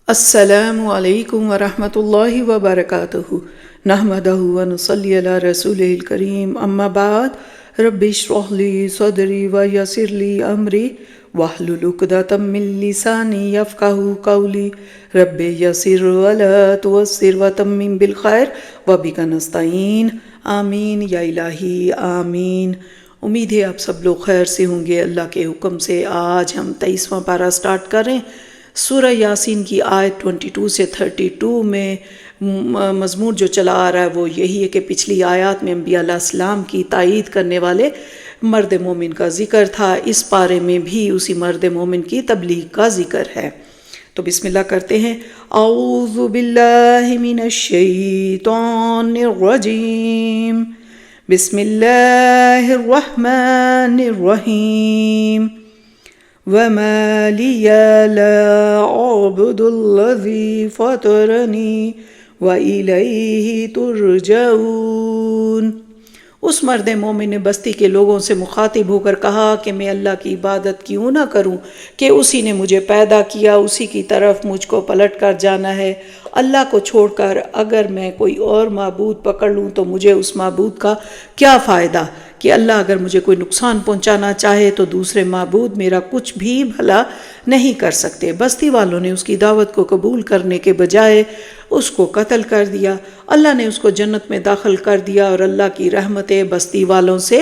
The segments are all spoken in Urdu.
السلام علیکم ورحمۃ اللہ وبرکاتہ نحمدہ ونصلی علی رسولہ الکریم اما بعد رب اشرح لی صدری ویسر لی امری واحلل عقدۃ من لسانی یفقہوا قولی رب یسر ولا تعسر وتمم بالخیر وبک نستعین آمین یا الہی آمین۔ امید ہے آپ سب لوگ خیر سے ہوں گے۔ اللہ کے حکم سے آج ہم 23واں پارہ سٹارٹ کر رہے ہیں۔ سورہ یاسین کی آیت 22 سے 32 میں مضمون جو چلا آ رہا ہے وہ یہی ہے کہ پچھلی آیات میں انبیاء علیہ السلام کی تائید کرنے والے مرد مومن کا ذکر تھا، اس پارے میں بھی اسی مرد مومن کی تبلیغ کا ذکر ہے۔ تو بسم اللہ کرتے ہیں۔ اعوذ باللہ من الشیطان الرجیم، بسم اللہ الرحمن الرحیم۔ وَمَا لِيَ لَا أَعْبُدُ الَّذِي فَطَرَنِي وَإِلَيْهِ تُرْجَعُونَ۔ اس مرد مومن نے بستی کے لوگوں سے مخاطب ہو کر کہا کہ میں اللہ کی عبادت کیوں نہ کروں کہ اسی نے مجھے پیدا کیا، اسی کی طرف مجھ کو پلٹ کر جانا ہے۔ اللہ کو چھوڑ کر اگر میں کوئی اور معبود پکڑ لوں تو مجھے اس معبود کا کیا فائدہ کہ اللہ اگر مجھے کوئی نقصان پہنچانا چاہے تو دوسرے معبود میرا کچھ بھی بھلا نہیں کر سکتے۔ بستی والوں نے اس کی دعوت کو قبول کرنے کے بجائے اس کو قتل کر دیا۔ اللہ نے اس کو جنت میں داخل کر دیا اور اللہ کی رحمتیں بستی والوں سے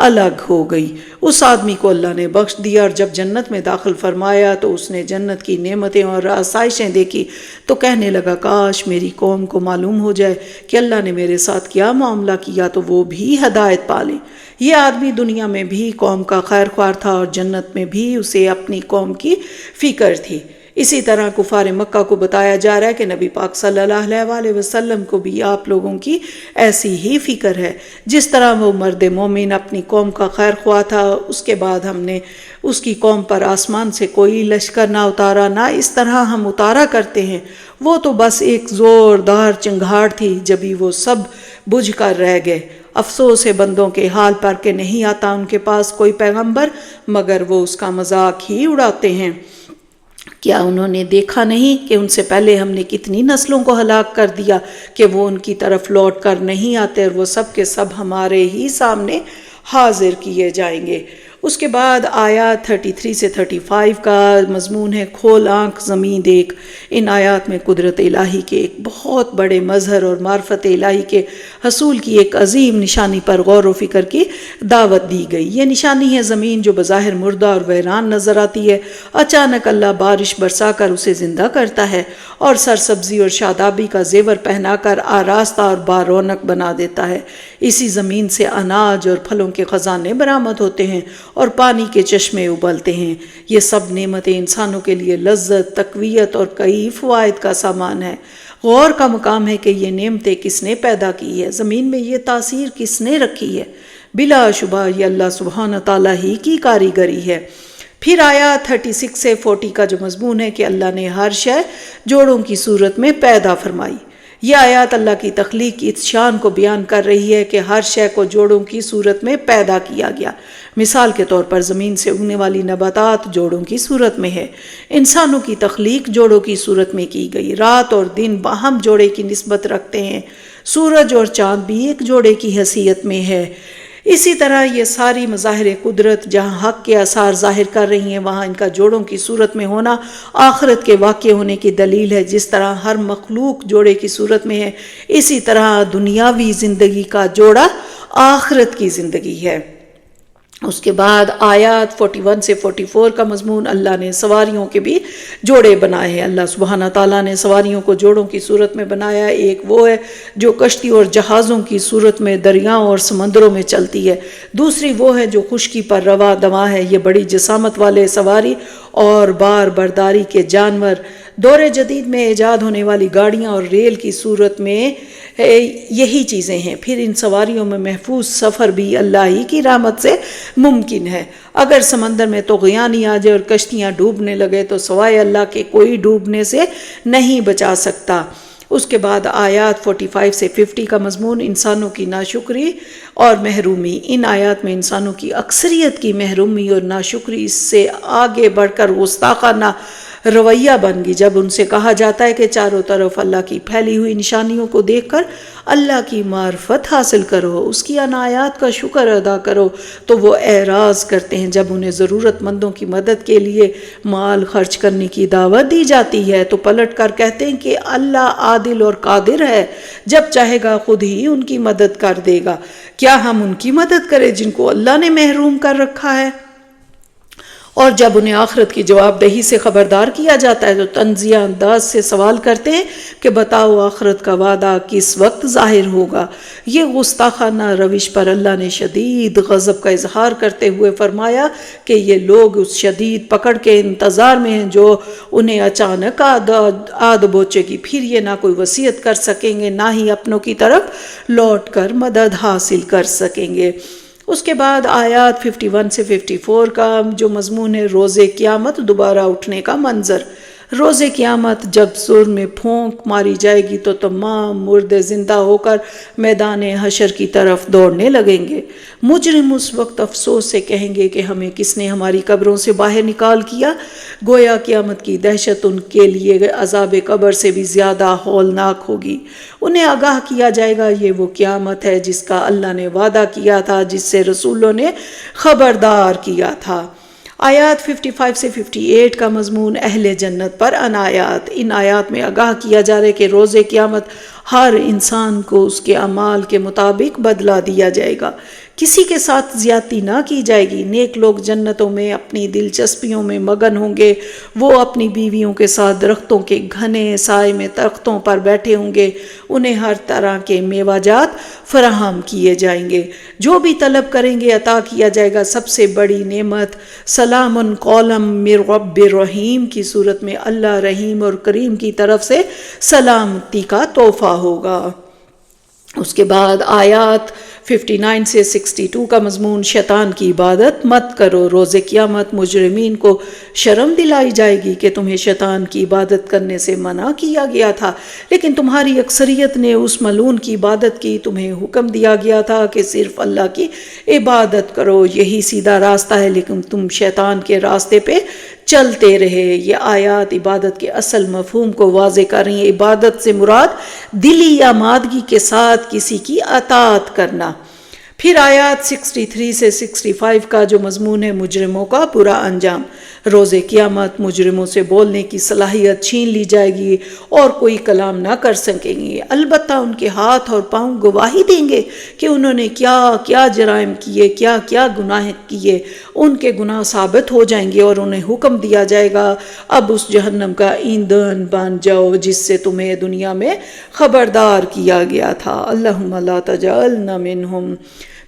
الگ ہو گئی۔ اس آدمی کو اللہ نے بخش دیا اور جب جنت میں داخل فرمایا تو اس نے جنت کی نعمتیں اور آسائشیں دیکھی تو کہنے لگا کاش میری قوم کو معلوم ہو جائے کہ اللہ نے میرے ساتھ کیا معاملہ کیا تو وہ بھی ہدایت پالیں۔ یہ آدمی دنیا میں بھی قوم کا خیر خواہ تھا اور جنت میں بھی اسے اپنی قوم کی فکر تھی۔ اسی طرح کفار مکہ کو بتایا جا رہا ہے کہ نبی پاک صلی اللہ علیہ وسلم کو بھی آپ لوگوں کی ایسی ہی فکر ہے۔ جس طرح وہ مرد مومن اپنی قوم کا خیر خواہ تھا، اس کے بعد ہم نے اس کی قوم پر آسمان سے کوئی لشکر نہ اتارا، نہ اس طرح ہم اتارا کرتے ہیں۔ وہ تو بس ایک زوردار چنگھاڑ تھی، جبھی وہ سب بجھ کر رہ گئے۔ افسوس ہے بندوں کے حال پر کہ نہیں آتا ان کے پاس کوئی پیغمبر مگر وہ اس کا مذاق ہی اڑاتے ہیں۔ کیا انہوں نے دیکھا نہیں کہ ان سے پہلے ہم نے کتنی نسلوں کو ہلاک کر دیا کہ وہ ان کی طرف لوٹ کر نہیں آتے اور وہ سب کے سب ہمارے ہی سامنے حاضر کیے جائیں گے۔ اس کے بعد آیات 33 سے 35 کا مضمون ہے کھول آنکھ زمین دیکھ۔ ان آیات میں قدرت الہی کے ایک بہت بڑے مظہر اور معرفت الہی کے حصول کی ایک عظیم نشانی پر غور و فکر کی دعوت دی گئی۔ یہ نشانی ہے زمین جو بظاہر مردہ اور ویران نظر آتی ہے، اچانک اللہ بارش برسا کر اسے زندہ کرتا ہے اور سرسبزی اور شادابی کا زیور پہنا کر آراستہ اور بارونق بنا دیتا ہے۔ اسی زمین سے اناج اور پھلوں کے خزانے برآمد ہوتے ہیں اور پانی کے چشمے ابلتے ہیں۔ یہ سب نعمتیں انسانوں کے لیے لذت، تقویت اور کئی فوائد کا سامان ہے۔ غور کا مقام ہے کہ یہ نعمتیں کس نے پیدا کی ہے، زمین میں یہ تاثیر کس نے رکھی ہے۔ بلا شبہ یہ اللہ سبحانہ تعالیٰ ہی کی کاریگری ہے۔ پھر آیات 36 سے 40 کا جو مضمون ہے کہ اللہ نے ہر شے جوڑوں کی صورت میں پیدا فرمائی۔ یہ آیات اللہ کی تخلیق کی اس شان کو بیان کر رہی ہے کہ ہر شے کو جوڑوں کی صورت میں پیدا کیا گیا۔ مثال کے طور پر زمین سے اگنے والی نباتات جوڑوں کی صورت میں ہے۔ انسانوں کی تخلیق جوڑوں کی صورت میں کی گئی۔ رات اور دن باہم جوڑے کی نسبت رکھتے ہیں۔ سورج اور چاند بھی ایک جوڑے کی حیثیت میں ہے۔ اسی طرح یہ ساری مظاہر قدرت جہاں حق کے آثار ظاہر کر رہی ہیں وہاں ان کا جوڑوں کی صورت میں ہونا آخرت کے واقع ہونے کی دلیل ہے۔ جس طرح ہر مخلوق جوڑے کی صورت میں ہے، اسی طرح دنیاوی زندگی کا جوڑا آخرت کی زندگی ہے۔ اس کے بعد آیات 41 سے 44 کا مضمون اللہ نے سواریوں کے بھی جوڑے بنائے ہیں۔ اللہ سبحانہ تعالیٰ نے سواریوں کو جوڑوں کی صورت میں بنایا۔ ایک وہ ہے جو کشتی اور جہازوں کی صورت میں دریاؤں اور سمندروں میں چلتی ہے، دوسری وہ ہے جو خشکی پر رواں دواں ہے۔ یہ بڑی جسامت والے سواری اور بار برداری کے جانور دور جدید میں ایجاد ہونے والی گاڑیاں اور ریل کی صورت میں یہی چیزیں ہیں۔ پھر ان سواریوں میں محفوظ سفر بھی اللہ ہی کی رحمت سے ممکن ہے۔ اگر سمندر میں طغیانی آ جائے اور کشتیاں ڈوبنے لگے تو سوائے اللہ کے کوئی ڈوبنے سے نہیں بچا سکتا۔ اس کے بعد آیات 45 سے 50 کا مضمون انسانوں کی ناشکری اور محرومی۔ ان آیات میں انسانوں کی اکثریت کی محرومی اور ناشکری، اس سے آگے بڑھ کر گستاخانہ رویہ بن گئی جب ان سے کہا جاتا ہے کہ چاروں طرف اللہ کی پھیلی ہوئی نشانیوں کو دیکھ کر اللہ کی معرفت حاصل کرو، اس کی عنایات کا شکر ادا کرو، تو وہ اعراض کرتے ہیں۔ جب انہیں ضرورت مندوں کی مدد کے لیے مال خرچ کرنے کی دعوت دی جاتی ہے تو پلٹ کر کہتے ہیں کہ اللہ عادل اور قادر ہے، جب چاہے گا خود ہی ان کی مدد کر دے گا۔ کیا ہم ان کی مدد کریں جن کو اللہ نے محروم کر رکھا ہے؟ اور جب انہیں آخرت کی جواب دہی سے خبردار کیا جاتا ہے تو طنزیہ انداز سے سوال کرتے ہیں کہ بتاؤ آخرت کا وعدہ کس وقت ظاہر ہوگا؟ یہ گستاخانہ روش پر اللہ نے شدید غضب کا اظہار کرتے ہوئے فرمایا کہ یہ لوگ اس شدید پکڑ کے انتظار میں ہیں جو انہیں اچانک آ دبوچے گی، پھر یہ نہ کوئی وصیت کر سکیں گے نہ ہی اپنوں کی طرف لوٹ کر مدد حاصل کر سکیں گے۔ اس کے بعد آیات 51 سے 54 کا جو مضمون ہے روز قیامت، دوبارہ اٹھنے کا منظر۔ روز قیامت جب سر میں پھونک ماری جائے گی تو تمام مردے زندہ ہو کر میدان حشر کی طرف دوڑنے لگیں گے۔ مجرم اس وقت افسوس سے کہیں گے کہ ہمیں کس نے ہماری قبروں سے باہر نکال کیا۔ گویا قیامت کی دہشت ان کے لیے عذاب قبر سے بھی زیادہ ہولناک ہوگی۔ انہیں آگاہ کیا جائے گا یہ وہ قیامت ہے جس کا اللہ نے وعدہ کیا تھا، جس سے رسولوں نے خبردار کیا تھا۔ آیات 55 سے 58 کا مضمون اہل جنت پر عنایات۔ ان آیات میں آگاہ کیا جا رہا ہے کہ روز قیامت ہر انسان کو اس کے اعمال کے مطابق بدلہ دیا جائے گا، کسی کے ساتھ زیادتی نہ کی جائے گی۔ نیک لوگ جنتوں میں اپنی دلچسپیوں میں مگن ہوں گے، وہ اپنی بیویوں کے ساتھ درختوں کے گھنے سائے میں درختوں پر بیٹھے ہوں گے، انہیں ہر طرح کے میوہ جات فراہم کیے جائیں گے، جو بھی طلب کریں گے عطا کیا جائے گا۔ سب سے بڑی نعمت سلام قولا من رب رحیم کی صورت میں اللہ رحیم اور کریم کی طرف سے سلامتی کا تحفہ ہوگا۔ اس کے بعد آیات 59 سے 62 کا مضمون شیطان کی عبادت مت کرو۔ روز قیامت مجرمین کو شرم دلائی جائے گی کہ تمہیں شیطان کی عبادت کرنے سے منع کیا گیا تھا، لیکن تمہاری اکثریت نے اس ملعون کی عبادت کی۔ تمہیں حکم دیا گیا تھا کہ صرف اللہ کی عبادت کرو، یہی سیدھا راستہ ہے، لیکن تم شیطان کے راستے پہ چلتے رہے۔ یہ آیات عبادت کے اصل مفہوم کو واضح کر رہی ہیں۔ عبادت سے مراد دلی یا مادگی کے ساتھ کسی کی اطاعت کرنا۔ پھر آیات 63 سے 65 کا جو مضمون ہے مجرموں کا برا انجام۔ روز قیامت مجرموں سے بولنے کی صلاحیت چھین لی جائے گی اور کوئی کلام نہ کر سکیں گے، البتہ ان کے ہاتھ اور پاؤں گواہی دیں گے کہ انہوں نے کیا کیا جرائم کیے، کیا کیا گناہ کیے۔ ان کے گناہ ثابت ہو جائیں گے اور انہیں حکم دیا جائے گا اب اس جہنم کا ایندھن بن جاؤ جس سے تمہیں دنیا میں خبردار کیا گیا تھا۔ اللہم لا تجعلنا منہم۔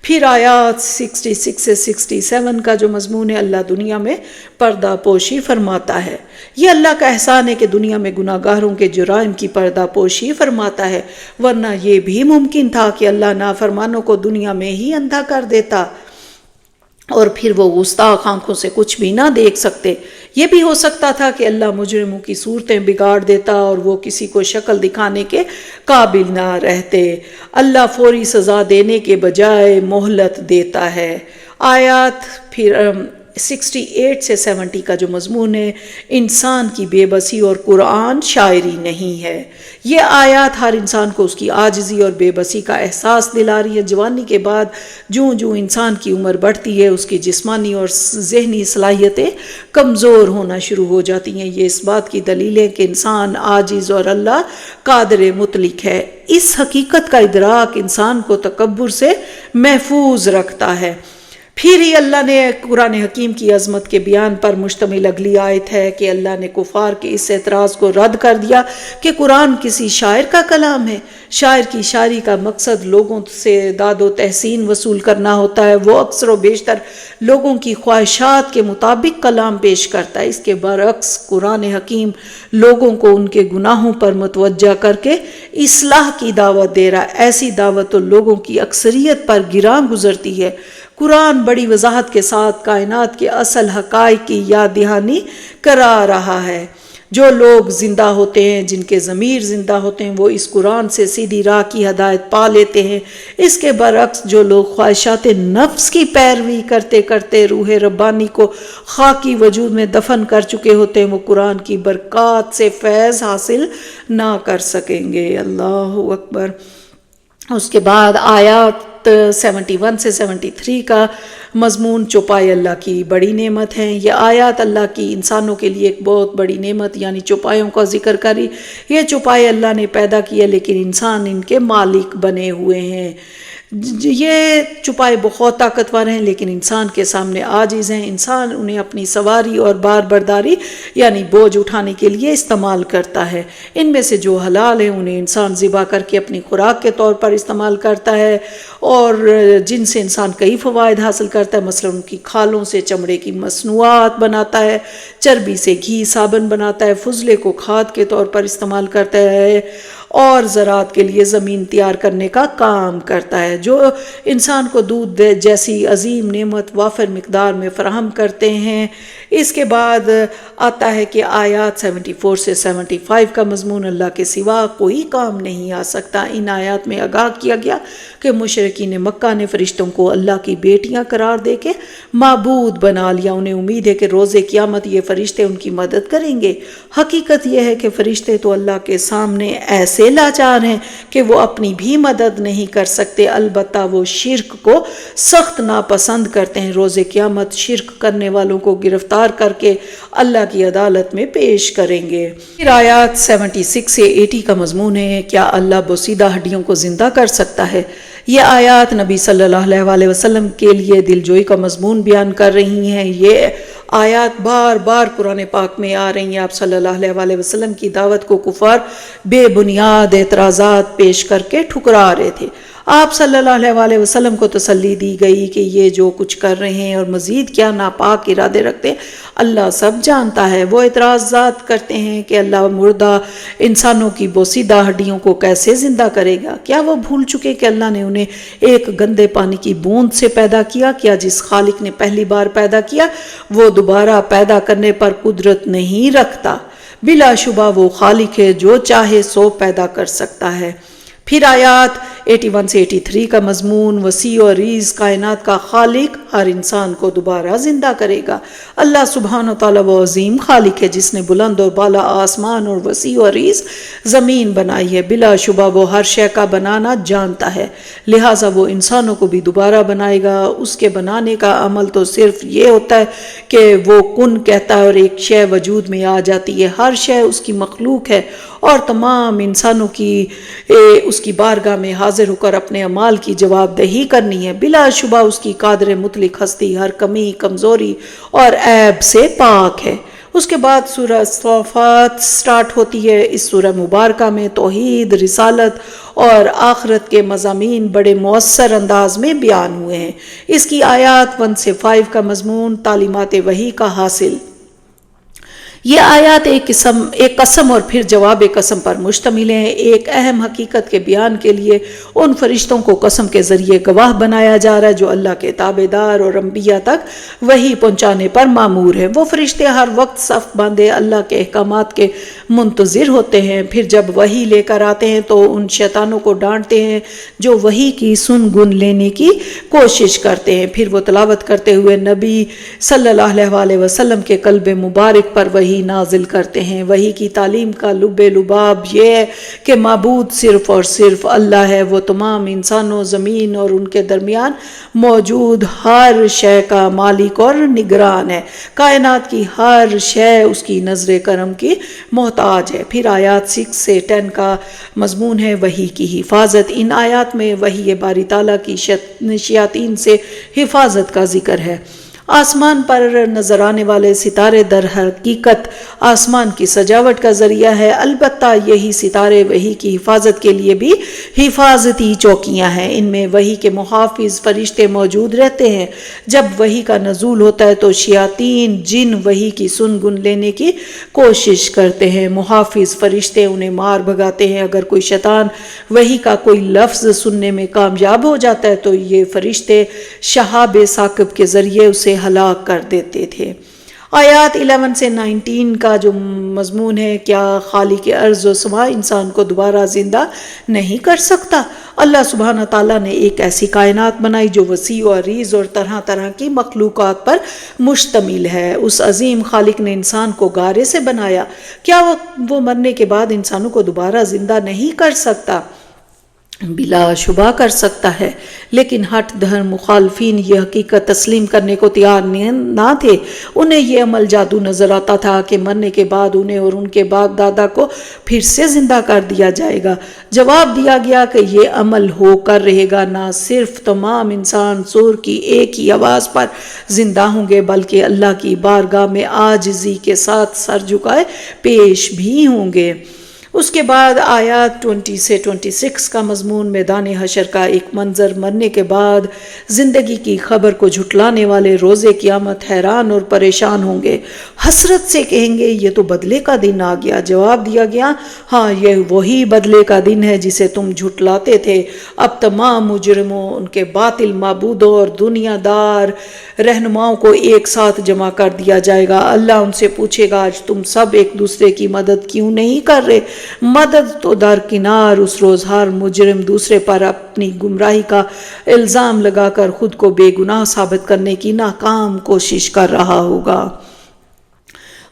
پھر آیات 66 سے 67 کا جو مضمون ہے اللہ دنیا میں پردہ پوشی فرماتا ہے۔ یہ اللہ کا احسان ہے کہ دنیا میں گناہ گاروں کے جرائم کی پردہ پوشی فرماتا ہے، ورنہ یہ بھی ممکن تھا کہ اللہ نافرمانوں کو دنیا میں ہی اندھا کر دیتا اور پھر وہ گستاخ آنکھوں سے کچھ بھی نہ دیکھ سکتے۔ یہ بھی ہو سکتا تھا کہ اللہ مجرموں کی صورتیں بگاڑ دیتا اور وہ کسی کو شکل دکھانے کے قابل نہ رہتے۔ اللہ فوری سزا دینے کے بجائے مہلت دیتا ہے۔ آیات پھر 68 سے 70 کا جو مضمون ہے انسان کی بے بسی اور قرآن شاعری نہیں ہے۔ یہ آیات ہر انسان کو اس کی عاجزی اور بے بسی کا احساس دلا رہی ہے۔ جوانی کے بعد جوں جوں انسان کی عمر بڑھتی ہے اس کی جسمانی اور ذہنی صلاحیتیں کمزور ہونا شروع ہو جاتی ہیں۔ یہ اس بات کی دلیل ہے کہ انسان عاجز اور اللہ قادر مطلق ہے۔ اس حقیقت کا ادراک انسان کو تکبر سے محفوظ رکھتا ہے۔ پھر ہی اللہ نے قرآن حکیم کی عظمت کے بیان پر مشتمل اگلی آیت ہے کہ اللہ نے کفار کے اس اعتراض کو رد کر دیا کہ قرآن کسی شاعر کا کلام ہے۔ شاعر کی شاعری کا مقصد لوگوں سے داد و تحسین وصول کرنا ہوتا ہے، وہ اکثر و بیشتر لوگوں کی خواہشات کے مطابق کلام پیش کرتا ہے۔ اس کے برعکس قرآن حکیم لوگوں کو ان کے گناہوں پر متوجہ کر کے اصلاح کی دعوت دے رہا ہے۔ ایسی دعوت تو لوگوں کی اکثریت پر گراں گزرتی ہے۔ قرآن بڑی وضاحت کے ساتھ کائنات کے اصل حقائق کی یاد دہانی کرا رہا ہے۔ جو لوگ زندہ ہوتے ہیں، جن کے ضمیر زندہ ہوتے ہیں، وہ اس قرآن سے سیدھی راہ کی ہدایت پا لیتے ہیں۔ اس کے برعکس جو لوگ خواہشات نفس کی پیروی کرتے کرتے روح ربانی کو خاکی وجود میں دفن کر چکے ہوتے ہیں، وہ قرآن کی برکات سے فیض حاصل نہ کر سکیں گے۔ اللہ اکبر۔ اس کے بعد آیات 71 سے 73 کا مضمون چوپائے اللہ کی بڑی نعمت ہیں۔ یہ آیات اللہ کی انسانوں کے لیے ایک بہت بڑی نعمت یعنی چوپایوں کا ذکر کری۔ یہ چوپائے اللہ نے پیدا کیے لیکن انسان ان کے مالک بنے ہوئے ہیں۔ یہ چوپائے بہت طاقتور ہیں لیکن انسان کے سامنے عاجز ہیں۔ انسان انہیں اپنی سواری اور بار برداری یعنی بوجھ اٹھانے کے لیے استعمال کرتا ہے۔ ان میں سے جو حلال ہیں انہیں انسان ذبح کر کے اپنی خوراک کے طور پر استعمال کرتا ہے، اور جن سے انسان کئی فوائد حاصل کرتا ہے، مثلا ان کی کھالوں سے چمڑے کی مصنوعات بناتا ہے، چربی سے گھی صابن بناتا ہے، فضلے کو کھاد کے طور پر استعمال کرتا ہے، اور زراعت کے لیے زمین تیار کرنے کا کام کرتا ہے، جو انسان کو دودھ جیسی عظیم نعمت وافر مقدار میں فراہم کرتے ہیں۔ اس کے بعد آتا ہے کہ آیات 74 سے 75 کا مضمون اللہ کے سوا کوئی کام نہیں آ سکتا۔ ان آیات میں آگاہ کیا گیا کہ مشرکین مکہ نے فرشتوں کو اللہ کی بیٹیاں قرار دے کے معبود بنا لیا۔ انہیں امید ہے کہ روز قیامت یہ فرشتے ان کی مدد کریں گے۔ حقیقت یہ ہے کہ فرشتے تو اللہ کے سامنے ایسے لاچار ہیں کہ وہ اپنی بھی مدد نہیں کر سکتے، البتہ وہ شرک کو سخت ناپسند کرتے ہیں۔ روز قیامت شرک کرنے والوں کو گرفتار کر کے اللہ کی عدالت میں پیش کریں گے۔ پھر آیات 76 سے 80 کا مضمون ہے کیا اللہ بوسیدہ ہڈیوں کو زندہ کر سکتا ہے؟ یہ آیات نبی صلی اللہ علیہ وسلم کے لیے دلجوئی کا مضمون بیان کر رہی ہیں۔ یہ آیات بار بار قرآن پاک میں آ رہی ہیں۔ آپ صلی اللہ علیہ وسلم کی دعوت کو کفار بے بنیاد اعتراضات پیش کر کے ٹھکرا رہے تھے۔ آپ صلی اللہ علیہ وسلم کو تسلی دی گئی کہ یہ جو کچھ کر رہے ہیں اور مزید کیا ناپاک ارادے رکھتے ہیں اللہ سب جانتا ہے۔ وہ اعتراضات کرتے ہیں کہ اللہ مردہ انسانوں کی بوسیدہ ہڈیوں کو کیسے زندہ کرے گا؟ کیا وہ بھول چکے کہ اللہ نے انہیں ایک گندے پانی کی بوند سے پیدا کیا؟ کیا جس خالق نے پہلی بار پیدا کیا وہ دوبارہ پیدا کرنے پر قدرت نہیں رکھتا؟ بلا شبہ وہ خالق ہے، جو چاہے سو پیدا کر سکتا ہے۔ پھر آیات 81 سے 83 کا مضمون وسیع و عریض کائنات کا خالق ہر انسان کو دوبارہ زندہ کرے گا۔ اللہ سبحانہ و تعالیٰ وہ عظیم خالق ہے جس نے بلند اور بالا آسمان اور وسیع و عریض زمین بنائی ہے۔ بلا شبہ وہ ہر شے کا بنانا جانتا ہے، لہٰذا وہ انسانوں کو بھی دوبارہ بنائے گا۔ اس کے بنانے کا عمل تو صرف یہ ہوتا ہے کہ وہ کن کہتا ہے اور ایک شے وجود میں آ جاتی ہے۔ ہر شے اس کی مخلوق ہے اور تمام انسانوں کی اس کی بارگاہ میں حاضر ہو کر اپنے اعمال کی جواب دہی کرنی ہے۔ بلا شبہ اس کی قادر مطلق ہستی ہر کمی، کمزوری اور عیب سے پاک ہے۔ اس کے بعد سورہ صافات سٹارٹ ہوتی ہے۔ اس سورہ مبارکہ میں توحید، رسالت اور آخرت کے مضامین بڑے مؤثر انداز میں بیان ہوئے ہیں۔ اس کی آیات 1 سے 5 کا مضمون تعلیمات وحی کا حاصل۔ یہ آیات ایک قسم اور پھر جواب قسم پر مشتمل ہیں۔ ایک اہم حقیقت کے بیان کے لیے ان فرشتوں کو قسم کے ذریعے گواہ بنایا جا رہا ہے جو اللہ کے تابع دار اور انبیاء تک وحی پہنچانے پر مامور ہیں۔ وہ فرشتے ہر وقت صف باندھے اللہ کے احکامات کے منتظر ہوتے ہیں، پھر جب وحی لے کر آتے ہیں تو ان شیطانوں کو ڈانٹتے ہیں جو وحی کی سن گن لینے کی کوشش کرتے ہیں۔ پھر وہ تلاوت کرتے ہوئے نبی صلی اللہ علیہ وسلم کے قلب مبارک پر وحی نازل کرتے ہیں۔ وحی کی تعلیم کا لب لباب یہ ہے کہ معبود صرف اور صرف اللہ ہے۔ وہ تمام انسانوں، زمین اور ان کے درمیان موجود ہر شے کا مالک اور نگران ہے۔ کائنات کی ہر شے اس کی نظر کرم کی محتاج ہے۔ پھر آیات 6 سے 10 کا مضمون ہے وحی کی حفاظت۔ ان آیات میں وحی باری تعالیٰ کی شیاطین سے حفاظت کا ذکر ہے۔ آسمان پر نظر آنے والے ستارے در حقیقت آسمان کی سجاوٹ کا ذریعہ ہے، البتہ یہی ستارے وحی کی حفاظت کے لیے بھی حفاظتی چوکیاں ہیں۔ ان میں وحی کے محافظ فرشتے موجود رہتے ہیں۔ جب وحی کا نزول ہوتا ہے تو شیاطین جن وحی کی سن گن لینے کی کوشش کرتے ہیں۔ محافظ فرشتے انہیں مار بھگاتے ہیں۔ اگر کوئی شیطان وحی کا کوئی لفظ سننے میں کامیاب ہو جاتا ہے تو یہ فرشتے شہاب ثاقب کے ذریعے اسے ہلاک کر دیتے تھے۔ آیات 11 سے 19 کا جو مضمون ہے، کیا خالق ارض و سما انسان کو دوبارہ زندہ نہیں کر سکتا؟ اللہ سبحانہ تعالیٰ نے ایک ایسی کائنات بنائی جو وسیع و عریض اور طرح طرح کی مخلوقات پر مشتمل ہے۔ اس عظیم خالق نے انسان کو غارے سے بنایا، کیا وہ مرنے کے بعد انسانوں کو دوبارہ زندہ نہیں کر سکتا؟ بلا شبہ کر سکتا ہے، لیکن ہٹ دھرم مخالفین یہ حقیقت تسلیم کرنے کو تیار نہ تھے۔ انہیں یہ عمل جادو نظر آتا تھا کہ مرنے کے بعد انہیں اور ان کے باپ دادا کو پھر سے زندہ کر دیا جائے گا۔ جواب دیا گیا کہ یہ عمل ہو کر رہے گا، نہ صرف تمام انسان سور کی ایک ہی آواز پر زندہ ہوں گے بلکہ اللہ کی بارگاہ میں عاجزی کے ساتھ سر جھکائے پیش بھی ہوں گے۔ اس کے بعد آیات 20 سے 26 کا مضمون میدان حشر کا ایک منظر، مرنے کے بعد زندگی کی خبر کو جھٹلانے والے روز قیامت حیران اور پریشان ہوں گے، حسرت سے کہیں گے یہ تو بدلے کا دن آ گیا۔ جواب دیا گیا، ہاں یہ وہی بدلے کا دن ہے جسے تم جھٹلاتے تھے۔ اب تمام مجرموں، ان کے باطل معبودوں اور دنیا دار رہنماؤں کو ایک ساتھ جمع کر دیا جائے گا۔ اللہ ان سے پوچھے گا، آج تم سب ایک دوسرے کی مدد کیوں نہیں کر رہے؟ مدد تو درکنار، اس روز ہر مجرم دوسرے پر اپنی گمراہی کا الزام لگا کر خود کو بے گناہ ثابت کرنے کی ناکام کوشش کر رہا ہوگا۔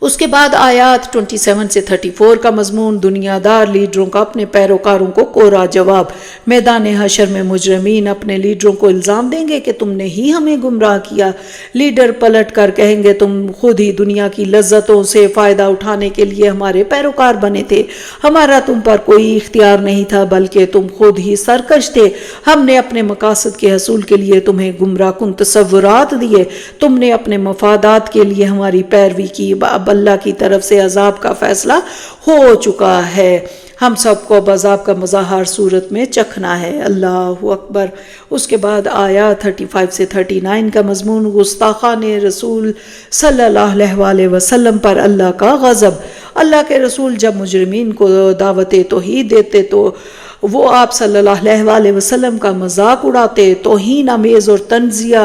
اس کے بعد آیات 27 سے 34 کا مضمون، دنیا دار لیڈروں کا اپنے پیروکاروں کو کوڑا جواب۔ میدان حشر میں مجرمین اپنے لیڈروں کو الزام دیں گے کہ تم نے ہی ہمیں گمراہ کیا۔ لیڈر پلٹ کر کہیں گے، تم خود ہی دنیا کی لذتوں سے فائدہ اٹھانے کے لیے ہمارے پیروکار بنے تھے، ہمارا تم پر کوئی اختیار نہیں تھا بلکہ تم خود ہی سرکش تھے۔ ہم نے اپنے مقاصد کے حصول کے لیے تمہیں گمراہ کن تصورات دیے، تم نے اپنے مفادات کے لیے ہماری پیروی کی۔ اب اللہ کی طرف سے عذاب کا فیصلہ ہو چکا ہے، ہم سب کو عذاب کا مزہ ہر صورت میں چکھنا ہے۔ اللہ اکبر۔ اس کے بعد آیات 35 سے 39 کا مضمون، گستاخان رسول صلی اللہ علیہ وسلم پر اللہ کا غضب۔ اللہ کے رسول جب مجرمین کو دعوت توحید دیتے تو وہ آپ صلی اللہ علیہ وسلم کا مذاق اڑاتے، توہین آمیز اور تنزیہ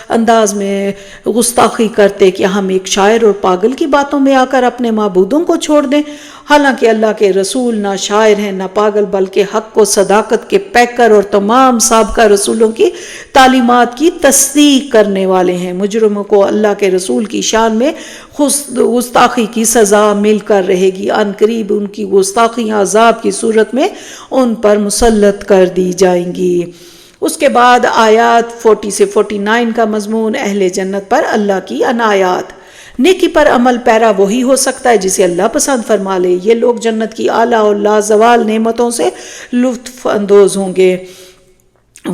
انداز میں گستاخی کرتے کہ ہم ایک شاعر اور پاگل کی باتوں میں آ کر اپنے معبودوں کو چھوڑ دیں۔ حالانکہ اللہ کے رسول نہ شاعر ہیں نہ پاگل، بلکہ حق و صداقت کے پیکر اور تمام سابقہ رسولوں کی تعلیمات کی تصدیق کرنے والے ہیں۔ مجرموں کو اللہ کے رسول کی شان میں گستاخی کی سزا مل کر رہے گی، ان قریب ان کی گستاخیاں عذاب کی صورت میں ان پر مسلط کر دی جائیں گی۔ اس کے بعد آیات 40 سے 49 کا مضمون، اہل جنت پر اللہ کی عنایات۔ نیکی پر عمل پیرا وہی ہو سکتا ہے جسے اللہ پسند فرما لے۔ یہ لوگ جنت کی اعلیٰ اور لازوال نعمتوں سے لطف اندوز ہوں گے،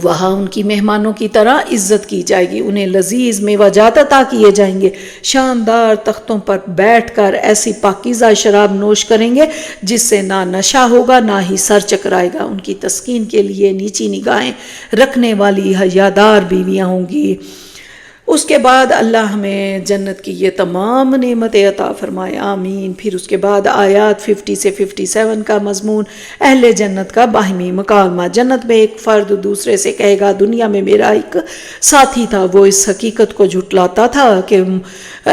وہاں ان کی مہمانوں کی طرح عزت کی جائے گی، انہیں لذیذ میوجات عطا کیے جائیں گے، شاندار تختوں پر بیٹھ کر ایسی پاکیزہ شراب نوش کریں گے جس سے نہ نشہ ہوگا نہ ہی سر چکرائے گا۔ ان کی تسکین کے لیے نیچی نگاہیں رکھنے والی حیادار بیویاں ہوں گی۔ اس کے بعد اللہ ہمیں جنت کی یہ تمام نعمتیں عطا فرمائے، آمین۔ پھر اس کے بعد آیات 50 سے 57 کا مضمون، اہل جنت کا باہمی مکالمہ۔ جنت میں ایک فرد دوسرے سے کہے گا، دنیا میں میرا ایک ساتھی تھا، وہ اس حقیقت کو جھٹلاتا تھا کہ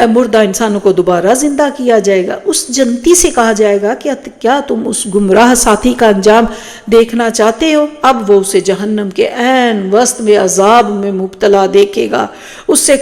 مردہ انسانوں کو دوبارہ زندہ کیا جائے گا۔ اس جنتی سے کہا جائے گا کہ کیا تم اس گمراہ ساتھی کا انجام دیکھنا چاہتے ہو؟ اب وہ اسے جہنم کے عین وسط میں عذاب میں مبتلا دیکھے گا۔ اس سے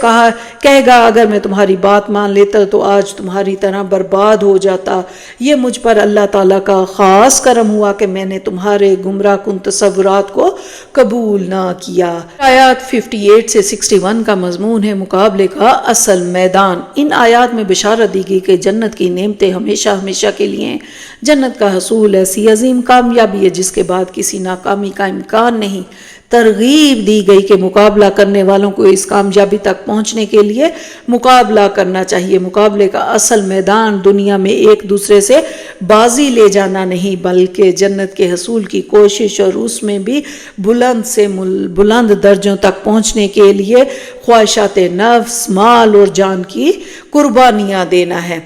کہے گا، اگر میں تمہاری بات مان لیتا تو آج تمہاری طرح برباد ہو جاتا۔ یہ مجھ پر اللہ تعالیٰ کا خاص کرم ہوا کہ میں نے تمہارے گمراہ کن تصورات کو قبول نہ کیا۔ آیات 58 سے 61 کا مضمون ہے مقابلے کا اصل میدان۔ ان آیات میں بشارت دی گئی کہ جنت کی نعمتیں ہمیشہ ہمیشہ کے لیے ہیں۔ جنت کا حصول ایسی عظیم کامیابی ہے جس کے بعد کسی ناکامی کا امکان نہیں۔ ترغیب دی گئی کہ مقابلہ کرنے والوں کو اس کامیابی تک پہنچنے کے لیے مقابلہ کرنا چاہیے۔ مقابلے کا اصل میدان دنیا میں ایک دوسرے سے بازی لے جانا نہیں، بلکہ جنت کے حصول کی کوشش اور اس میں بھی بلند سے بلند درجوں تک پہنچنے کے لیے خواہشات نفس، مال اور جان کی قربانیاں دینا ہے۔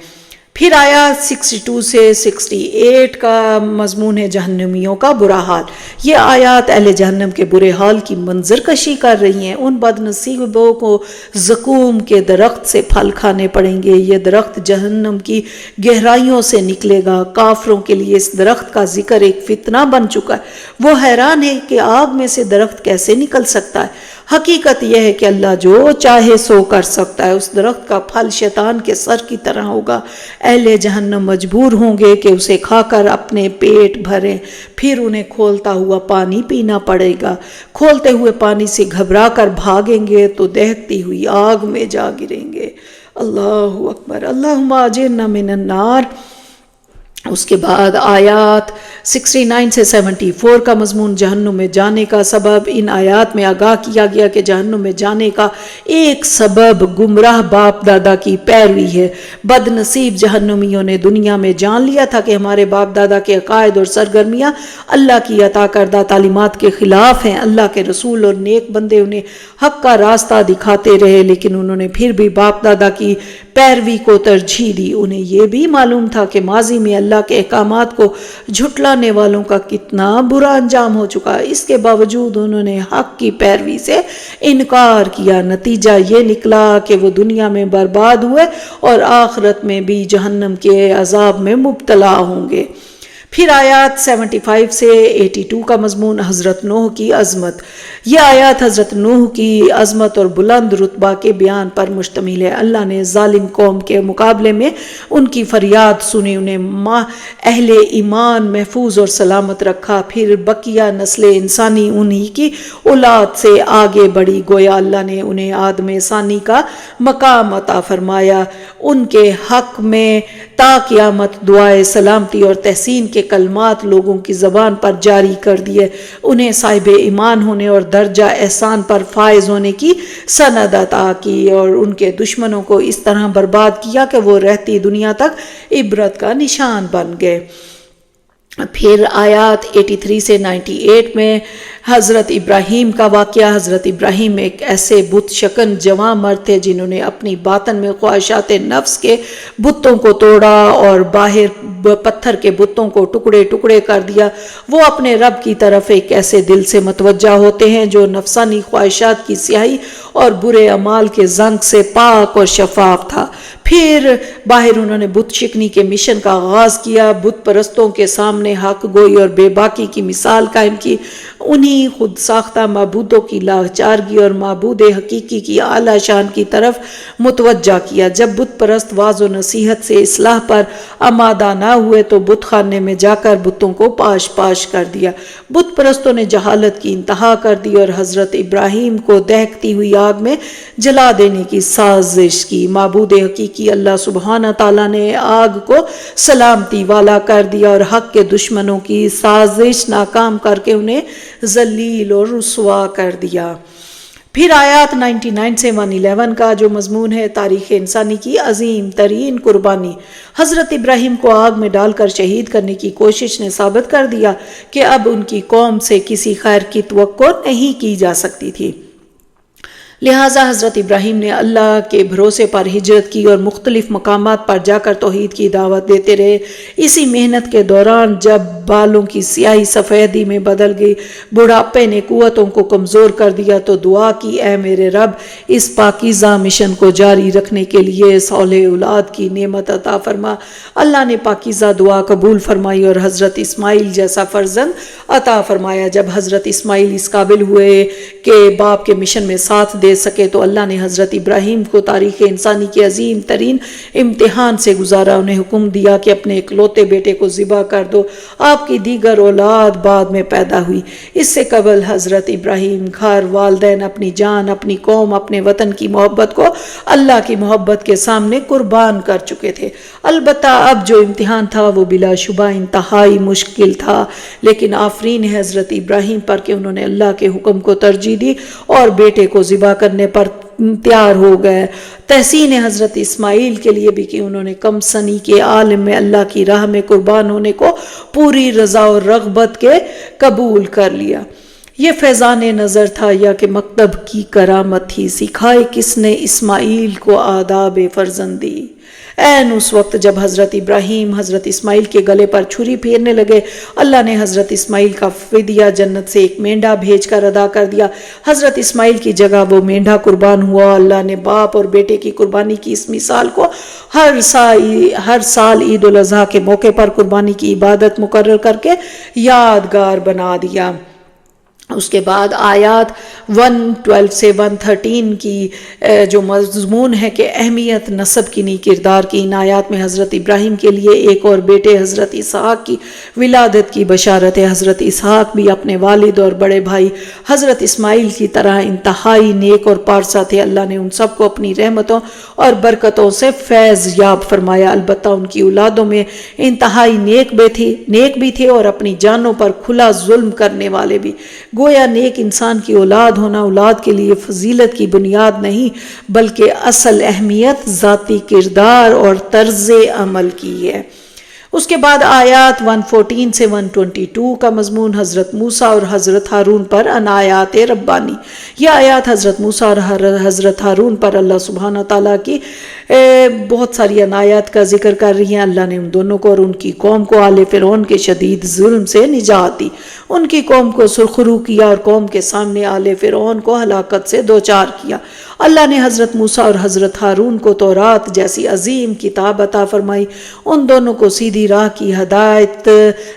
پھر آیات 62 سے 68 کا مضمون ہے جہنمیوں کا برا حال۔ یہ آیات اہل جہنم کے برے حال کی منظر کشی کر رہی ہیں۔ ان بد نصیبوں کو زقوم کے درخت سے پھل کھانے پڑیں گے۔ یہ درخت جہنم کی گہرائیوں سے نکلے گا۔ کافروں کے لیے اس درخت کا ذکر ایک فتنہ بن چکا ہے۔ وہ حیران ہے کہ آگ میں سے درخت کیسے نکل سکتا ہے۔ حقیقت یہ ہے کہ اللہ جو چاہے سو کر سکتا ہے۔ اس درخت کا پھل شیطان کے سر کی طرح ہوگا۔ اہل جہنم مجبور ہوں گے کہ اسے کھا کر اپنے پیٹ بھریں، پھر انہیں کھولتا ہوا پانی پینا پڑے گا۔ کھولتے ہوئے پانی سے گھبرا کر بھاگیں گے تو دہکتی ہوئی آگ میں جا گریں گے۔ اللہ اکبر، اللہم اجرنا من النار۔ اس کے بعد آیات 69 سے 74 کا مضمون جہنم میں جانے کا سبب۔ ان آیات میں آگاہ کیا گیا کہ جہنم میں جانے کا ایک سبب گمراہ باپ دادا کی پیروی ہے۔ بد نصیب جہنمیوں نے دنیا میں جان لیا تھا کہ ہمارے باپ دادا کے عقائد اور سرگرمیاں اللہ کی عطا کردہ تعلیمات کے خلاف ہیں۔ اللہ کے رسول اور نیک بندے انہیں حق کا راستہ دکھاتے رہے، لیکن انہوں نے پھر بھی باپ دادا کی پیروی کو ترجیح دی۔ انہیں یہ بھی معلوم تھا کہ ماضی میں اللہ کے احکامات کو جھٹلانے والوں کا کتنا برا انجام ہو چکا۔ اس کے باوجود انہوں نے حق کی پیروی سے انکار کیا۔ نتیجہ یہ نکلا کہ وہ دنیا میں برباد ہوئے اور آخرت میں بھی جہنم کے عذاب میں مبتلا ہوں گے۔ پھر آیات 75 سے 82 کا مضمون حضرت نوح کی عظمت۔ یہ آیات حضرت نوح کی عظمت اور بلند رتبہ کے بیان پر مشتمل ہے۔ اللہ نے ظالم قوم کے مقابلے میں ان کی فریاد سنی، انہیں اہل ایمان محفوظ اور سلامت رکھا۔ پھر بقیہ نسل انسانی انہی کی اولاد سے آگے بڑھی، گویا اللہ نے انہیں آدم ثانی کا مقام عطا فرمایا۔ ان کے حق میں تا قیامت دعائے سلامتی اور تحسین کے کلمات لوگوں کی زبان پر جاری کر دیے، انہیں صاحب ایمان ہونے اور درجہ احسان پر فائز ہونے کی سند عطا کی، اور ان کے دشمنوں کو اس طرح برباد کیا کہ وہ رہتی دنیا تک عبرت کا نشان بن گئے۔ پھر آیات 83 سے 98 میں حضرت ابراہیم کا واقعہ۔ حضرت ابراہیم ایک ایسے بت شکن جوان مرد تھے جنہوں نے اپنی باطن میں خواہشات نفس کے بتوں کو توڑا اور باہر پتھر کے بتوں کو ٹکڑے ٹکڑے کر دیا۔ وہ اپنے رب کی طرف ایک ایسے دل سے متوجہ ہوتے ہیں جو نفسانی خواہشات کی سیاہی اور برے اعمال کے زنگ سے پاک اور شفاف تھا۔ پھر باہر انہوں نے بت شکنی کے مشن کا آغاز کیا، بت پرستوں کے سامنے حق گوئی اور بے باکی کی مثال قائم کی، انہی خود ساختہ معبودوں کی لاچارگی اور معبود حقیقی کی اعلیٰ شان کی طرف متوجہ کیا۔ جب بت پرست واعظ و نصیحت سے اصلاح پر آمادہ نہ ہوئے تو بت خانے میں جا کر بتوں کو پاش پاش کر دیا۔ بت پرستوں نے جہالت کی انتہا کر دی اور حضرت ابراہیم کو دہکتی ہوئی آگ میں جلا دینے کی سازش کی۔ معبود حقیقی اللہ سبحانہ تعالیٰ نے آگ کو سلامتی والا کر دیا اور حق کے دشمنوں کی سازش ناکام کر کے انہیں ذلیل اور رسوا کر دیا۔ پھر آیات 99 سے 111 کا جو مضمون ہے تاریخ انسانی کی عظیم ترین قربانی۔ حضرت ابراہیم کو آگ میں ڈال کر شہید کرنے کی کوشش نے ثابت کر دیا کہ اب ان کی قوم سے کسی خیر کی توقع نہیں کی جا سکتی تھی۔ لہٰذا حضرت ابراہیم نے اللہ کے بھروسے پر ہجرت کی اور مختلف مقامات پر جا کر توحید کی دعوت دیتے رہے۔ اسی محنت کے دوران جب بالوں کی سیاہی سفیدی میں بدل گئی، بڑھاپے نے قوتوں کو کمزور کر دیا تو دعا کی، اے میرے رب اس پاکیزہ مشن کو جاری رکھنے کے لیے صالح اولاد کی نعمت عطا فرما۔ اللہ نے پاکیزہ دعا قبول فرمائی اور حضرت اسماعیل جیسا فرزند عطا فرمایا۔ جب حضرت اسماعیل اس قابل ہوئے کہ باپ کے مشن میں ساتھ دے سکے تو اللہ نے حضرت ابراہیم کو تاریخ انسانی کے عظیم ترین امتحان سے گزارا۔ انہیں حکم دیا کہ اپنے اکلوتے بیٹے کو ذبح کر دو۔ آپ کی دیگر اولاد بعد میں پیدا ہوئی۔ اس سے قبل حضرت ابراہیم گھر، والدین، اپنی جان، اپنی قوم، اپنے وطن کی محبت کو اللہ کی محبت کے سامنے قربان کر چکے تھے۔ البتہ اب جو امتحان تھا وہ بلا شبہ انتہائی مشکل تھا، لیکن آفرین ہے حضرت ابراہیم پر کہ انہوں نے اللہ کے حکم کو ترجیح دی اور بیٹے کو ذبح کرنے پر تیار ہو گئے۔ تحسین حضرت اسماعیل کے لیے بھی کہ انہوں نے کم سنی کے عالم میں اللہ کی راہ میں قربان ہونے کو پوری رضا اور رغبت کے قبول کر لیا۔ یہ فیضان نظر تھا یا کہ مکتب کی کرامت تھی؟ سکھائے کس نے اسماعیل کو آداب فرزندی؟ این اس وقت جب حضرت ابراہیم حضرت اسماعیل کے گلے پر چھری پھیرنے لگے، اللہ نے حضرت اسماعیل کا فدیہ جنت سے ایک مینڈھا بھیج کر ادا کر دیا۔ حضرت اسماعیل کی جگہ وہ مینڈھا قربان ہوا۔ اللہ نے باپ اور بیٹے کی قربانی کی اس مثال کو ہر سال عید الاضحیٰ کے موقع پر قربانی کی عبادت مقرر کر کے یادگار بنا دیا۔ اس کے بعد آیات 112 سے 113 کی جو مضمون ہے کہ اہمیت نسب کی نیک کردار کی، ان آیات میں حضرت ابراہیم کے لیے ایک اور بیٹے حضرت اسحاق کی ولادت کی بشارت ہے۔ حضرت اسحاق بھی اپنے والد اور بڑے بھائی حضرت اسماعیل کی طرح انتہائی نیک اور پارسا تھے۔ اللہ نے ان سب کو اپنی رحمتوں اور برکتوں سے فیض یاب فرمایا، البتہ ان کی اولادوں میں انتہائی نیک بھی تھے اور اپنی جانوں پر کھلا ظلم کرنے والے بھی۔ گویا نیک انسان کی اولاد ہونا اولاد کے لیے فضیلت کی بنیاد نہیں بلکہ اصل اہمیت ذاتی کردار اور طرز عمل کی ہے۔ اس کے بعد آیات 114 سے 122 کا مضمون حضرت موسیٰ اور حضرت ہارون پر عنایات ربانی۔ یہ آیات حضرت موسیٰ اور حضرت ہارون پر اللہ سبحانہ تعالیٰ کی بہت ساری عنایات کا ذکر کر رہی ہیں۔ اللہ نے ان دونوں کو اور ان کی قوم کو آل فرعون کے شدید ظلم سے نجات دی، ان کی قوم کو سرخرو کیا اور قوم کے سامنے آل فرعون کو ہلاکت سے دوچار کیا۔ اللہ نے حضرت موسیٰ اور حضرت ہارون کو تورات جیسی عظیم کتاب عطا فرمائی، ان دونوں کو سیدھی راہ کی ہدایت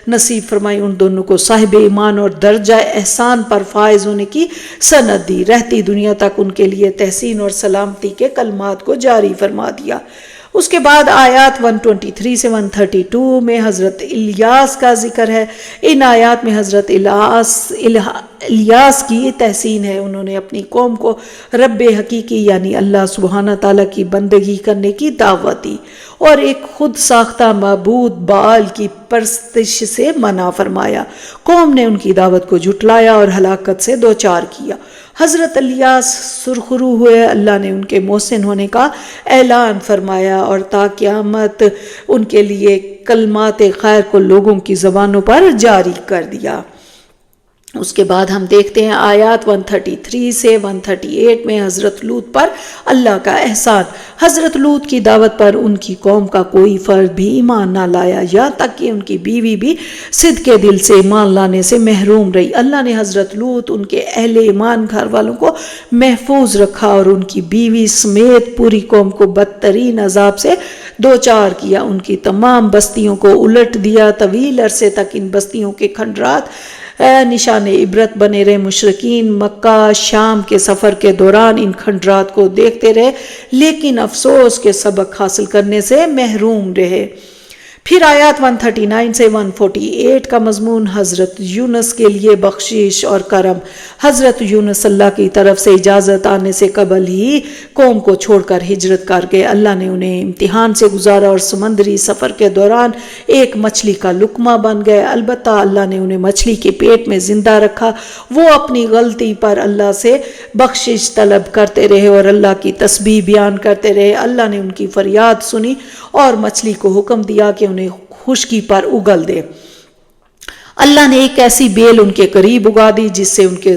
نصیب فرمائی، ان دونوں کو صاحب ایمان اور درجہ احسان پر فائز ہونے کی سند دی، رہتی دنیا تک ان کے لیے تحسین اور سلامتی کے کلمات کو جاری فرما دیا۔ اس کے بعد آیات 123 سے 132 میں حضرت الیاس کا ذکر ہے۔ ان آیات میں حضرت الیاس کی تحسین ہے، انہوں نے اپنی قوم کو رب حقیقی یعنی اللہ سبحانہ تعالیٰ کی بندگی کرنے کی دعوت دی اور ایک خود ساختہ معبود بال کی پرستش سے منع فرمایا۔ قوم نے ان کی دعوت کو جھٹلایا اور ہلاکت سے دوچار کیا۔ حضرت الیاس سرخرو ہوئے، اللہ نے ان کے محسن ہونے کا اعلان فرمایا اور تا قیامت ان کے لیے کلمات خیر کو لوگوں کی زبانوں پر جاری کر دیا۔ اس کے بعد ہم دیکھتے ہیں آیات 133 سے 138 میں حضرت لوط پر اللہ کا احسان۔ حضرت لوط کی دعوت پر ان کی قوم کا کوئی فرد بھی ایمان نہ لایا، یہاں تک کہ ان کی بیوی بھی صدق دل سے ایمان لانے سے محروم رہی۔ اللہ نے حضرت لوط ان کے اہل ایمان گھر والوں کو محفوظ رکھا اور ان کی بیوی سمیت پوری قوم کو بدترین عذاب سے دوچار کیا، ان کی تمام بستیوں کو الٹ دیا۔ طویل عرصے تک ان بستیوں کے کھنڈرات نشان عبرت بنے رہے۔ مشرکین مکہ شام کے سفر کے دوران ان کھنڈرات کو دیکھتے رہے لیکن افسوس کے سبق حاصل کرنے سے محروم رہے۔ پھر آیات 139 سے 148 کا مضمون حضرت یونس کے لیے بخشش اور کرم۔ حضرت یونس اللہ کی طرف سے اجازت آنے سے قبل ہی قوم کو چھوڑ کر ہجرت کر گئے۔ اللہ نے انہیں امتحان سے گزارا اور سمندری سفر کے دوران ایک مچھلی کا لقمہ بن گئے، البتہ اللہ نے انہیں مچھلی کے پیٹ میں زندہ رکھا۔ وہ اپنی غلطی پر اللہ سے بخشش طلب کرتے رہے اور اللہ کی تسبیح بیان کرتے رہے۔ اللہ نے ان کی فریاد سنی اور مچھلی کو حکم دیا کہ انہیں خشکی پر اگل دے۔ اللہ نے ایک ایسی بیل ان کے قریب اگا دی جس سے ان کے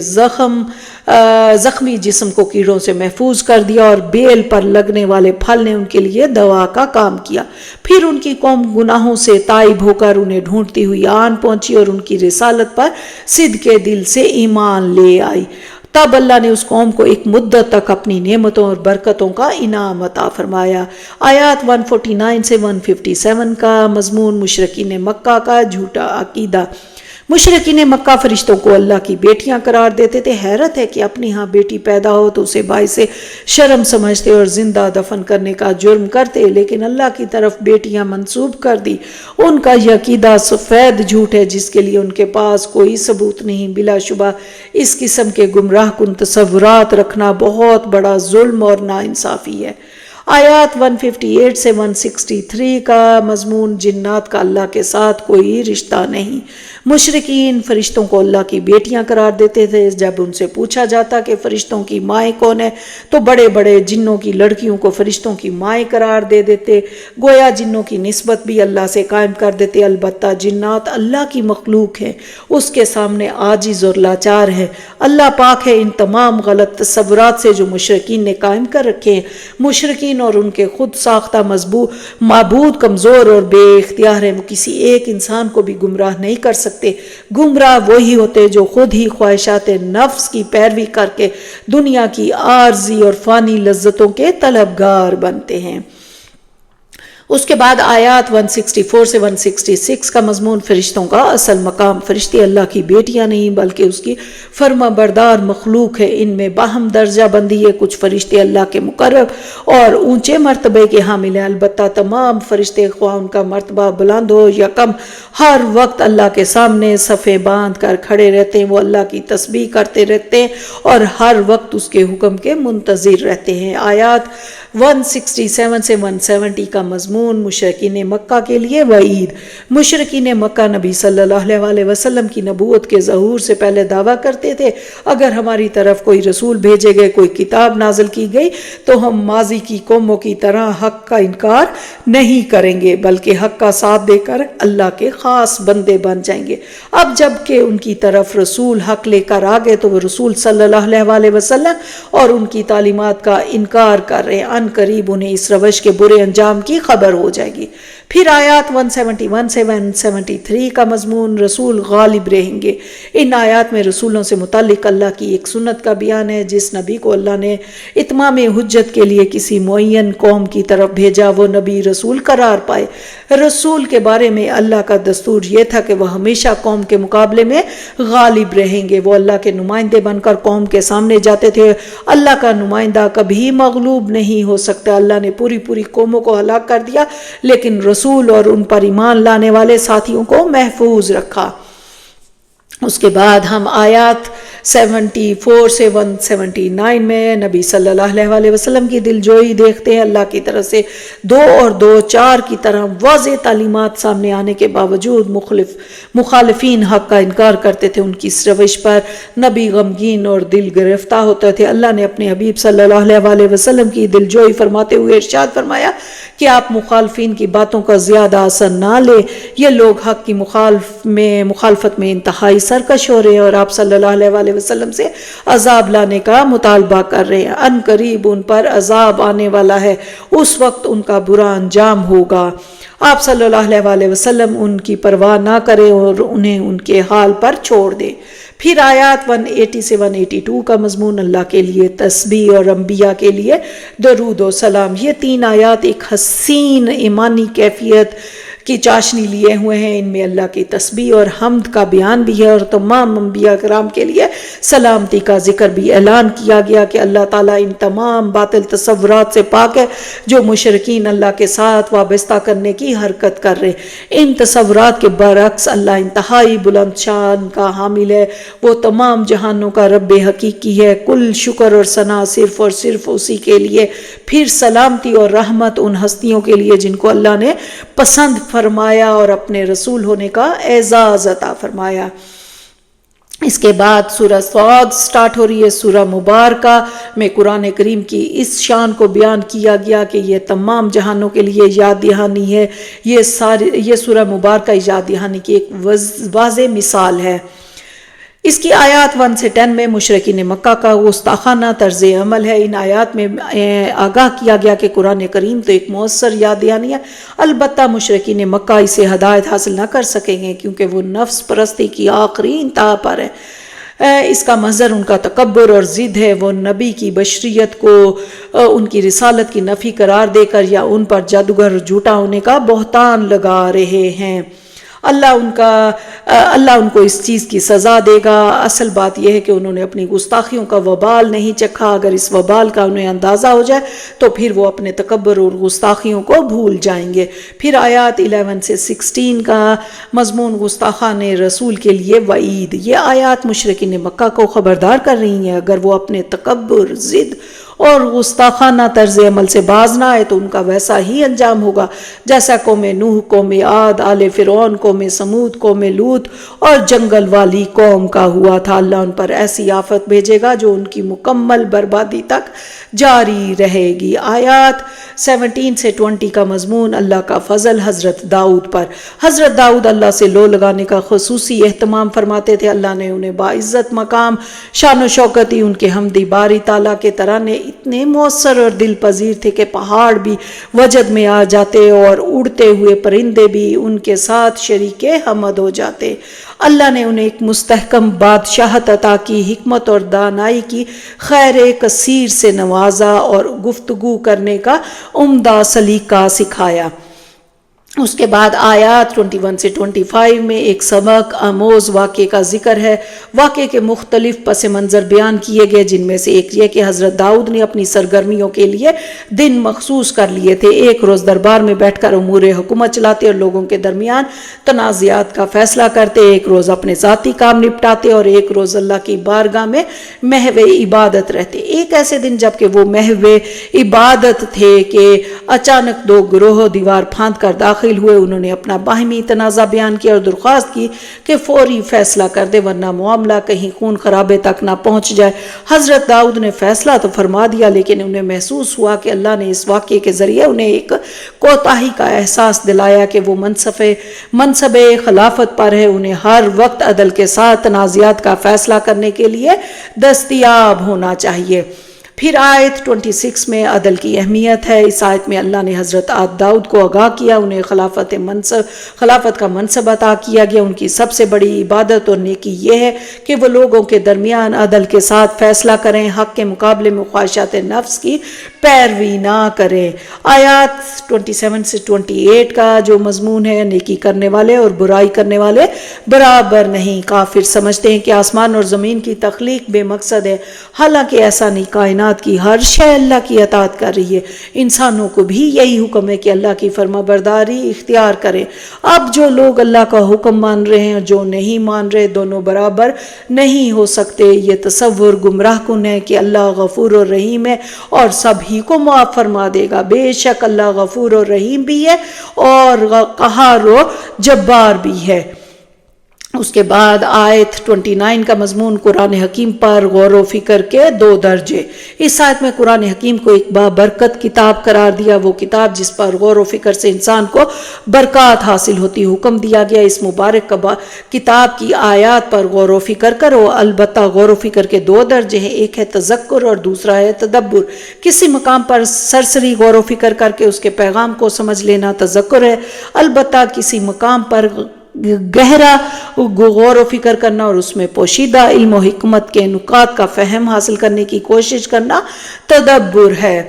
زخمی جسم کو کیڑوں سے محفوظ کر دیا اور بیل پر لگنے والے پھل نے ان کے لیے دوا کا کام کیا۔ پھر ان کی قوم گناہوں سے تائب ہو کر انہیں ڈھونڈتی ہوئی آن پہنچی اور ان کی رسالت پر صدق دل سے ایمان لے آئی۔ تب اللہ نے اس قوم کو ایک مدت تک اپنی نعمتوں اور برکتوں کا انعام عطا فرمایا۔ آیات 149 سے 157 کا مضمون مشرکین مکہ کا جھوٹا عقیدہ۔ مشرکین مکہ فرشتوں کو اللہ کی بیٹیاں قرار دیتے تھے۔ حیرت ہے کہ اپنی ہاں بیٹی پیدا ہو تو اسے باعث شرم سمجھتے اور زندہ دفن کرنے کا جرم کرتے، لیکن اللہ کی طرف بیٹیاں منسوب کر دی۔ ان کا یہ عقیدہ سفید جھوٹ ہے جس کے لیے ان کے پاس کوئی ثبوت نہیں۔ بلا شبہ اس قسم کے گمراہ کن تصورات رکھنا بہت بڑا ظلم اور ناانصافی ہے۔ آیات 158 سے 163 کا مضمون جنات کا اللہ کے ساتھ کوئی رشتہ نہیں۔ مشرکین فرشتوں کو اللہ کی بیٹیاں قرار دیتے تھے۔ جب ان سے پوچھا جاتا کہ فرشتوں کی مائیں کون ہیں تو بڑے بڑے جنوں کی لڑکیوں کو فرشتوں کی مائیں قرار دے دیتے، گویا جنوں کی نسبت بھی اللہ سے قائم کر دیتے۔ البتہ جنات اللہ کی مخلوق ہیں، اس کے سامنے عاجز اور لاچار ہیں۔ اللہ پاک ہے ان تمام غلط تصورات سے جو مشرکین نے قائم کر رکھے ہیں۔ مشرکین مشرکین اور ان کے خود ساختہ معبود کمزور اور بے اختیار ہیں، وہ کسی ایک انسان کو بھی گمراہ نہیں کر سکتے۔ گمراہ وہی ہوتے جو خود ہی خواہشات نفس کی پیروی کر کے دنیا کی عارضی اور فانی لذتوں کے طلبگار بنتے ہیں۔ اس کے بعد آیات 164 سے 166 کا مضمون فرشتوں کا اصل مقام۔ فرشتے اللہ کی بیٹیاں نہیں بلکہ اس کی فرما بردار مخلوق ہے، ان میں باہم درجہ بندی ہے، کچھ فرشتے اللہ کے مقرب اور اونچے مرتبے کے حامل ہیں، البتہ تمام فرشتے خواہ ان کا مرتبہ بلند ہو یا کم ہر وقت اللہ کے سامنے صفیں باندھ کر کھڑے رہتے ہیں، وہ اللہ کی تسبیح کرتے رہتے ہیں اور ہر وقت اس کے حکم کے منتظر رہتے ہیں۔ آیات 167 سے 170 کا مضمون مشرکین مکہ کے لیے وعید۔ مشرکین مکہ نبی صلی اللہ علیہ وسلم کی نبوت کے ظہور سے پہلے دعویٰ کرتے تھے اگر ہماری طرف کوئی رسول بھیجے گئے، کوئی کتاب نازل کی گئی تو ہم ماضی کی قوموں کی طرح حق کا انکار نہیں کریں گے بلکہ حق کا ساتھ دے کر اللہ کے خاص بندے بن جائیں گے۔ اب جب کہ ان کی طرف رسول حق لے کر آ گئے تو وہ رسول صلی اللہ علیہ وسلم اور ان کی تعلیمات کا انکار کر رہے ہیں، ان قریب انہیں اس روش کے برے انجام کی خبر ہو جائے گی۔ پھر آیات 171 سے 173 کا مضمون رسول غالب رہیں گے۔ ان آیات میں رسولوں سے متعلق اللہ کی ایک سنت کا بیان ہے، جس نبی کو اللہ نے اتمام حجت کے لیے کسی معین قوم کی طرف بھیجا وہ نبی رسول قرار پائے۔ رسول کے بارے میں اللہ کا دستور یہ تھا کہ وہ ہمیشہ قوم کے مقابلے میں غالب رہیں گے، وہ اللہ کے نمائندے بن کر قوم کے سامنے جاتے تھے۔ اللہ کا نمائندہ کبھی مغلوب نہیں ہو سکتا۔ اللہ نے پوری قوموں کو ہلاک کر دیا لیکن رسول اور ان پر ایمان لانے والے ساتھیوں کو محفوظ رکھا۔ اس کے بعد ہم آیات 74 سے 179 میں نبی صلی اللہ علیہ وسلم کی دلجوئی دیکھتے ہیں۔ اللہ کی طرف سے 2 اور 2 4 کی طرح واضح تعلیمات سامنے آنے کے باوجود مخالفین حق کا انکار کرتے تھے، ان کی اس روش پر نبی غمگین اور دل گرفتہ ہوتے تھے۔ اللہ نے اپنے حبیب صلی اللہ علیہ وسلم کی دلجوئی فرماتے ہوئے ارشاد فرمایا کہ آپ مخالفین کی باتوں کا زیادہ اثر نہ لیں، یہ لوگ حق کی مخالفت میں انتہائی سرکش ہو رہے ہیں اور آپ صلی اللہ علیہ وسلم سے عذاب لانے کا مطالبہ کر رہے ہیں۔ ان قریب ان پر عذاب آنے والا ہے، اس وقت ان کا برا انجام ہوگا۔ آپ صلی اللہ علیہ وسلم ان کی پرواہ نہ کریں اور انہیں ان کے حال پر چھوڑ دیں۔ پھر آیات 180 سے 182 کا مضمون اللہ کے لیے تسبیح اور انبیاء کے لیے درود و سلام۔ یہ 3 آیات ایک حسین ایمانی کیفیت کی چاشنی لیے ہوئے ہیں، ان میں اللہ کی تسبیح اور حمد کا بیان بھی ہے اور تمام انبیاء کرام کے لیے سلامتی کا ذکر بھی۔ اعلان کیا گیا کہ اللہ تعالیٰ ان تمام باطل تصورات سے پاک ہے جو مشرکین اللہ کے ساتھ وابستہ کرنے کی حرکت کر رہے۔ ان تصورات کے برعکس اللہ انتہائی بلند شان کا حامل ہے، وہ تمام جہانوں کا رب حقیقی ہے، کل شکر اور ثنا صرف اور صرف اسی کے لیے۔ پھر سلامتی اور رحمت ان ہستیوں کے لیے جن کو اللہ نے پسند فرمایا اور اپنے رسول ہونے کا اعزاز عطا فرمایا۔ اس کے بعد سورہ صاد سٹارٹ ہو رہی ہے۔ سورہ مبارکہ میں قرآن کریم کی اس شان کو بیان کیا گیا کہ یہ تمام جہانوں کے لیے یاد دہانی ہے۔ یہ سورہ مبارکہ یاد دہانی کی ایک واضح مثال ہے۔ اس کی آیات 1 سے 10 میں مشرکین مکہ کا گستاخانہ طرز عمل ہے۔ ان آیات میں آگاہ کیا گیا کہ قرآن کریم تو ایک مؤثر یاد دہانی ہے، البتہ مشرکین مکہ اسے ہدایت حاصل نہ کر سکیں گے کیونکہ وہ نفس پرستی کی آخری انتہا پر ہے۔ اس کا مظہر ان کا تکبر اور ضد ہے۔ وہ نبی کی بشریت کو ان کی رسالت کی نفی قرار دے کر یا ان پر جادوگر جھوٹا ہونے کا بہتان لگا رہے ہیں۔ اللہ ان کو اس چیز کی سزا دے گا۔ اصل بات یہ ہے کہ انہوں نے اپنی گستاخیوں کا وبال نہیں چکھا۔ اگر اس وبال کا انہیں اندازہ ہو جائے تو پھر وہ اپنے تکبر اور گستاخیوں کو بھول جائیں گے۔ پھر آیات 11 سے 16 کا مضمون گستاخان رسول کے لیے وعید۔ یہ آیات مشرکین مکہ کو خبردار کر رہی ہیں اگر وہ اپنے تکبر، ضد اور گستاخانہ طرز عمل سے باز نہ آئے تو ان کا ویسا ہی انجام ہوگا جیسا قوم نوح، قوم عاد، آل فرعون، قوم سمود، قوم لوط اور جنگل والی قوم کا ہوا تھا۔ اللہ ان پر ایسی آفت بھیجے گا جو ان کی مکمل بربادی تک جاری رہے گی۔ آیات 17 سے 20 کا مضمون اللہ کا فضل حضرت داؤد پر۔ حضرت داؤد اللہ سے لو لگانے کا خصوصی اہتمام فرماتے تھے۔ اللہ نے انہیں باعزت مقام، شان و شوکت ان کے حمدی باری تعالیٰ کے طرح نے اتنے مؤثر اور دل پذیر تھے کہ پہاڑ بھی وجد میں آ جاتے اور اڑتے ہوئے پرندے بھی ان کے ساتھ شریک حمد ہو جاتے۔ اللہ نے انہیں ایک مستحکم بادشاہت عطا کی، حکمت اور دانائی کی خیر کثیر سے نوازا اور گفتگو کرنے کا عمدہ سلیقہ سکھایا۔ اس کے بعد آیات 21 سے 25 میں ایک سبق آموز واقعے کا ذکر ہے۔ واقعے کے مختلف پس منظر بیان کیے گئے، جن میں سے ایک یہ کہ حضرت داؤد نے اپنی سرگرمیوں کے لیے دن مخصوص کر لیے تھے۔ ایک روز دربار میں بیٹھ کر امور حکومت چلاتے اور لوگوں کے درمیان تنازعات کا فیصلہ کرتے، ایک روز اپنے ذاتی کام نپٹاتے اور ایک روز اللہ کی بارگاہ میں محو عبادت رہتے۔ ایک ایسے دن جبکہ وہ محو عبادت تھے کہ اچانک دو گروہ دیوار پھاند کر داخل ہوئے۔ انہوں نے اپنا باہمی تنازع بیان کیا اور درخواست کی کہ فوری فیصلہ کر دے ورنہ معاملہ کہیں خون خرابے تک نہ پہنچ جائے۔ حضرت داؤد نے فیصلہ تو فرما دیا، لیکن انہیں محسوس ہوا کہ اللہ نے اس واقعے کے ذریعے انہیں ایک کوتاہی کا احساس دلایا کہ وہ منصب خلافت پر ہے، انہیں ہر وقت عدل کے ساتھ تنازعات کا فیصلہ کرنے کے لیے دستیاب ہونا چاہیے۔ پھر آیت 26 میں عدل کی اہمیت ہے۔ اس آیت میں اللہ نے حضرت داؤد کو آگاہ کیا، انہیں خلافت کا منصب عطا کیا گیا۔ ان کی سب سے بڑی عبادت اور نیکی یہ ہے کہ وہ لوگوں کے درمیان عدل کے ساتھ فیصلہ کریں، حق کے مقابلے میں خواہشات نفس کی پیروی نہ کریں۔ آیات 27 سے 28 کا جو مضمون ہے، نیکی کرنے والے اور برائی کرنے والے برابر نہیں۔ کافر سمجھتے ہیں کہ آسمان اور زمین کی تخلیق بے مقصد ہے، حالانکہ ایسا نہیں۔ کائنات کی ہر شے اللہ کی اطاعت کر رہی ہے۔ انسانوں کو بھی یہی حکم ہے کہ اللہ کی فرما برداری اختیار کریں۔ اب جو لوگ اللہ کا حکم مان رہے ہیں اور جو نہیں مان رہے، دونوں برابر نہیں ہو سکتے۔ یہ تصور گمراہ کن ہے کہ اللہ غفور اور رحیم ہے اور سب ہی کو معاف فرما دے گا۔ بے شک اللہ غفور اور رحیم بھی ہے اور قہار و جبار بھی ہے۔ اس کے بعد آیت 29 کا مضمون قرآن حکیم پر غور و فکر کے 2 درجے۔ اس آیت میں قرآن حکیم کو ایک بابرکت کتاب قرار دیا، وہ کتاب جس پر غور و فکر سے انسان کو برکات حاصل ہوتی۔ حکم دیا گیا اس مبارک کتاب کی آیات پر غور و فکر کرو۔ البتہ غور و فکر کے 2 درجے ہیں، ایک ہے تذکر اور دوسرا ہے تدبر۔ کسی مقام پر سرسری غور و فکر کر کے اس کے پیغام کو سمجھ لینا تذکر ہے، البتہ کسی مقام پر گہرا غور و فکر کرنا اور اس میں پوشیدہ علم و حکمت کے نکات کا فہم حاصل کرنے کی کوشش کرنا تدبر ہے۔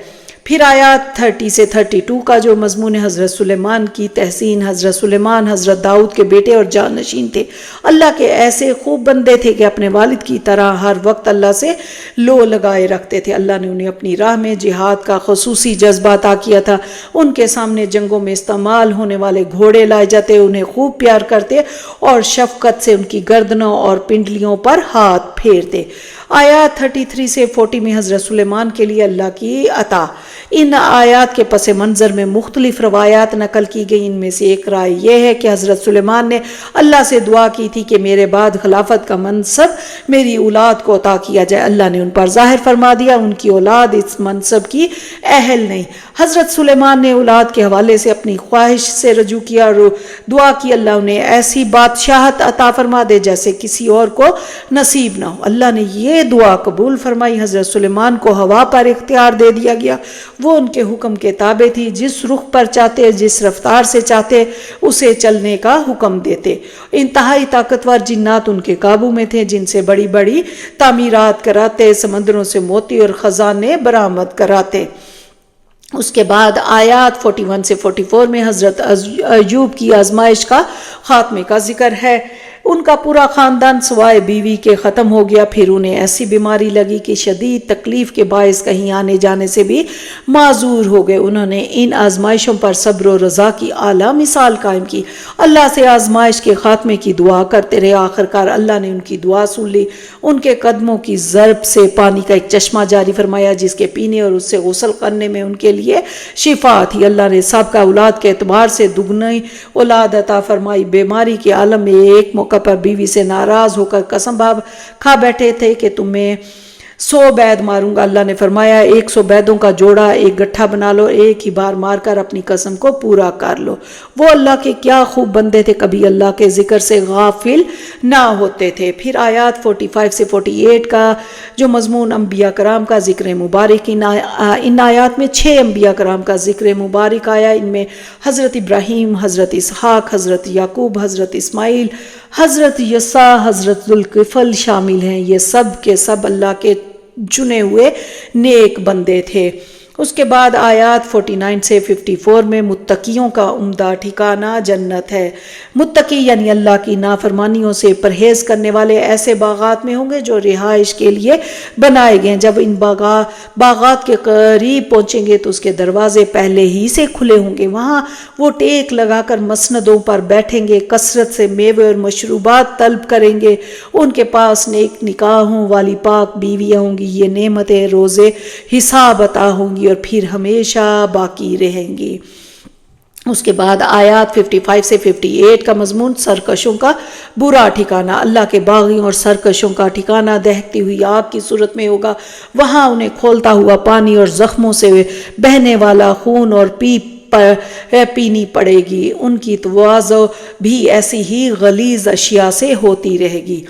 پھر آیات 30 سے 32 کا جو مضمون حضرت سلیمان کی تحسین۔ حضرت سلیمان حضرت داؤد کے بیٹے اور جانشین تھے۔ اللہ کے ایسے خوب بندے تھے کہ اپنے والد کی طرح ہر وقت اللہ سے لو لگائے رکھتے تھے۔ اللہ نے انہیں اپنی راہ میں جہاد کا خصوصی جذبہ عطا کیا تھا۔ ان کے سامنے جنگوں میں استعمال ہونے والے گھوڑے لائے جاتے، انہیں خوب پیار کرتے اور شفقت سے ان کی گردنوں اور پنڈلیوں پر ہاتھ پھیرتے۔ آیات 33 سے 40 میں حضرت سلیمان کے لیے اللہ کی عطا۔ ان آیات کے پس منظر میں مختلف روایات نقل کی گئی۔ ان میں سے ایک رائے یہ ہے کہ حضرت سلیمان نے اللہ سے دعا کی تھی کہ میرے بعد خلافت کا منصب میری اولاد کو عطا کیا جائے۔ اللہ نے ان پر ظاہر فرما دیا ان کی اولاد اس منصب کی اہل نہیں۔ حضرت سلیمان نے اولاد کے حوالے سے اپنی خواہش سے رجوع کیا اور دعا کی اللہ انہیں ایسی بادشاہت عطا فرما دے جیسے کسی اور کو نصیب نہ ہو۔ اللہ نے یہ دعا قبول فرمائی۔ حضرت سلیمان کو ہوا پر اختیار دے دیا گیا، وہ ان کے حکم کے تابع تھی، جس رخ پر چاہتے جس رفتار سے چاہتے اسے چلنے کا حکم دیتے۔ انتہائی طاقتور جنات ان کے قابو میں تھے جن سے بڑی بڑی تعمیرات کراتے، سمندروں سے موتی اور خزانے برآمد کراتے۔ اس کے بعد آیات 41 سے 44 میں حضرت ایوب کی آزمائش کا خاتمے کا ذکر ہے۔ ان کا پورا خاندان سوائے بیوی کے ختم ہو گیا۔ پھر انہیں ایسی بیماری لگی کہ شدید تکلیف کے باعث کہیں آنے جانے سے بھی معذور ہو گئے۔ انہوں نے ان آزمائشوں پر صبر و رضا کی اعلیٰ مثال قائم کی، اللہ سے آزمائش کے خاتمے کی دعا کرتے رہے۔ آخرکار اللہ نے ان کی دعا سن لی، ان کے قدموں کی ضرب سے پانی کا ایک چشمہ جاری فرمایا جس کے پینے اور اس سے غسل کرنے میں ان کے لیے شفا تھی۔ اللہ نے سابقہ اولاد کے اعتبار سے دگنی اولاد عطا فرمائی۔ بیماری کے عالم میں ایک موقع پر بیوی سے ناراض ہو کر قسم کھا بیٹھے تھے کہ تمہیں 100 بیض ماروں گا۔ اللہ نے فرمایا 100 بیضوں کا جوڑا ایک گٹھا بنا لو، ایک ہی بار مار کر اپنی قسم کو پورا کر لو۔ وہ اللہ کے کیا خوب بندے تھے، کبھی اللہ کے ذکر سے غافل نہ ہوتے تھے۔ پھر آیات 45 سے 48 کا جو مضمون انبیاء کرام کا ذکر مبارک، ان آیات میں 6 انبیاء کرام کا ذکر مبارک آیا۔ ان میں حضرت ابراہیم، حضرت اسحاق، حضرت یعقوب، حضرت اسماعیل، حضرت یسع، حضرت ذوالکفل شامل ہیں۔ یہ سب کے سب اللہ کے چنے ہوئے نیک بندے تھے۔ اس کے بعد آیات 49 سے 54 میں متقیوں کا عمدہ ٹھکانہ جنت ہے۔ متقی یعنی اللہ کی نافرمانیوں سے پرہیز کرنے والے ایسے باغات میں ہوں گے جو رہائش کے لیے بنائے گئے ہیں۔ جب ان باغات کے قریب پہنچیں گے تو اس کے دروازے پہلے ہی سے کھلے ہوں گے۔ وہاں وہ ٹیک لگا کر مسندوں پر بیٹھیں گے، کثرت سے میوے اور مشروبات طلب کریں گے۔ ان کے پاس نیک نکاحوں والی پاک بیویاں ہوں گی۔ یہ نعمتیں روزے حساب عطا ہوں گی اور پھر ہمیشہ باقی رہیں گی۔ اس کے بعد آیات 55 سے 58 کا مضمون سرکشوں کا برا ٹھکانہ۔ اللہ کے باغیوں اور سرکشوں کا ٹھکانہ دہکتی ہوئی آگ کی صورت میں ہوگا۔ وہاں انہیں کھولتا ہوا پانی اور زخموں سے بہنے والا خون اور پینی پڑے گی۔ ان کی تواضع بھی ایسی ہی غلیظ اشیاء سے ہوتی رہے گی۔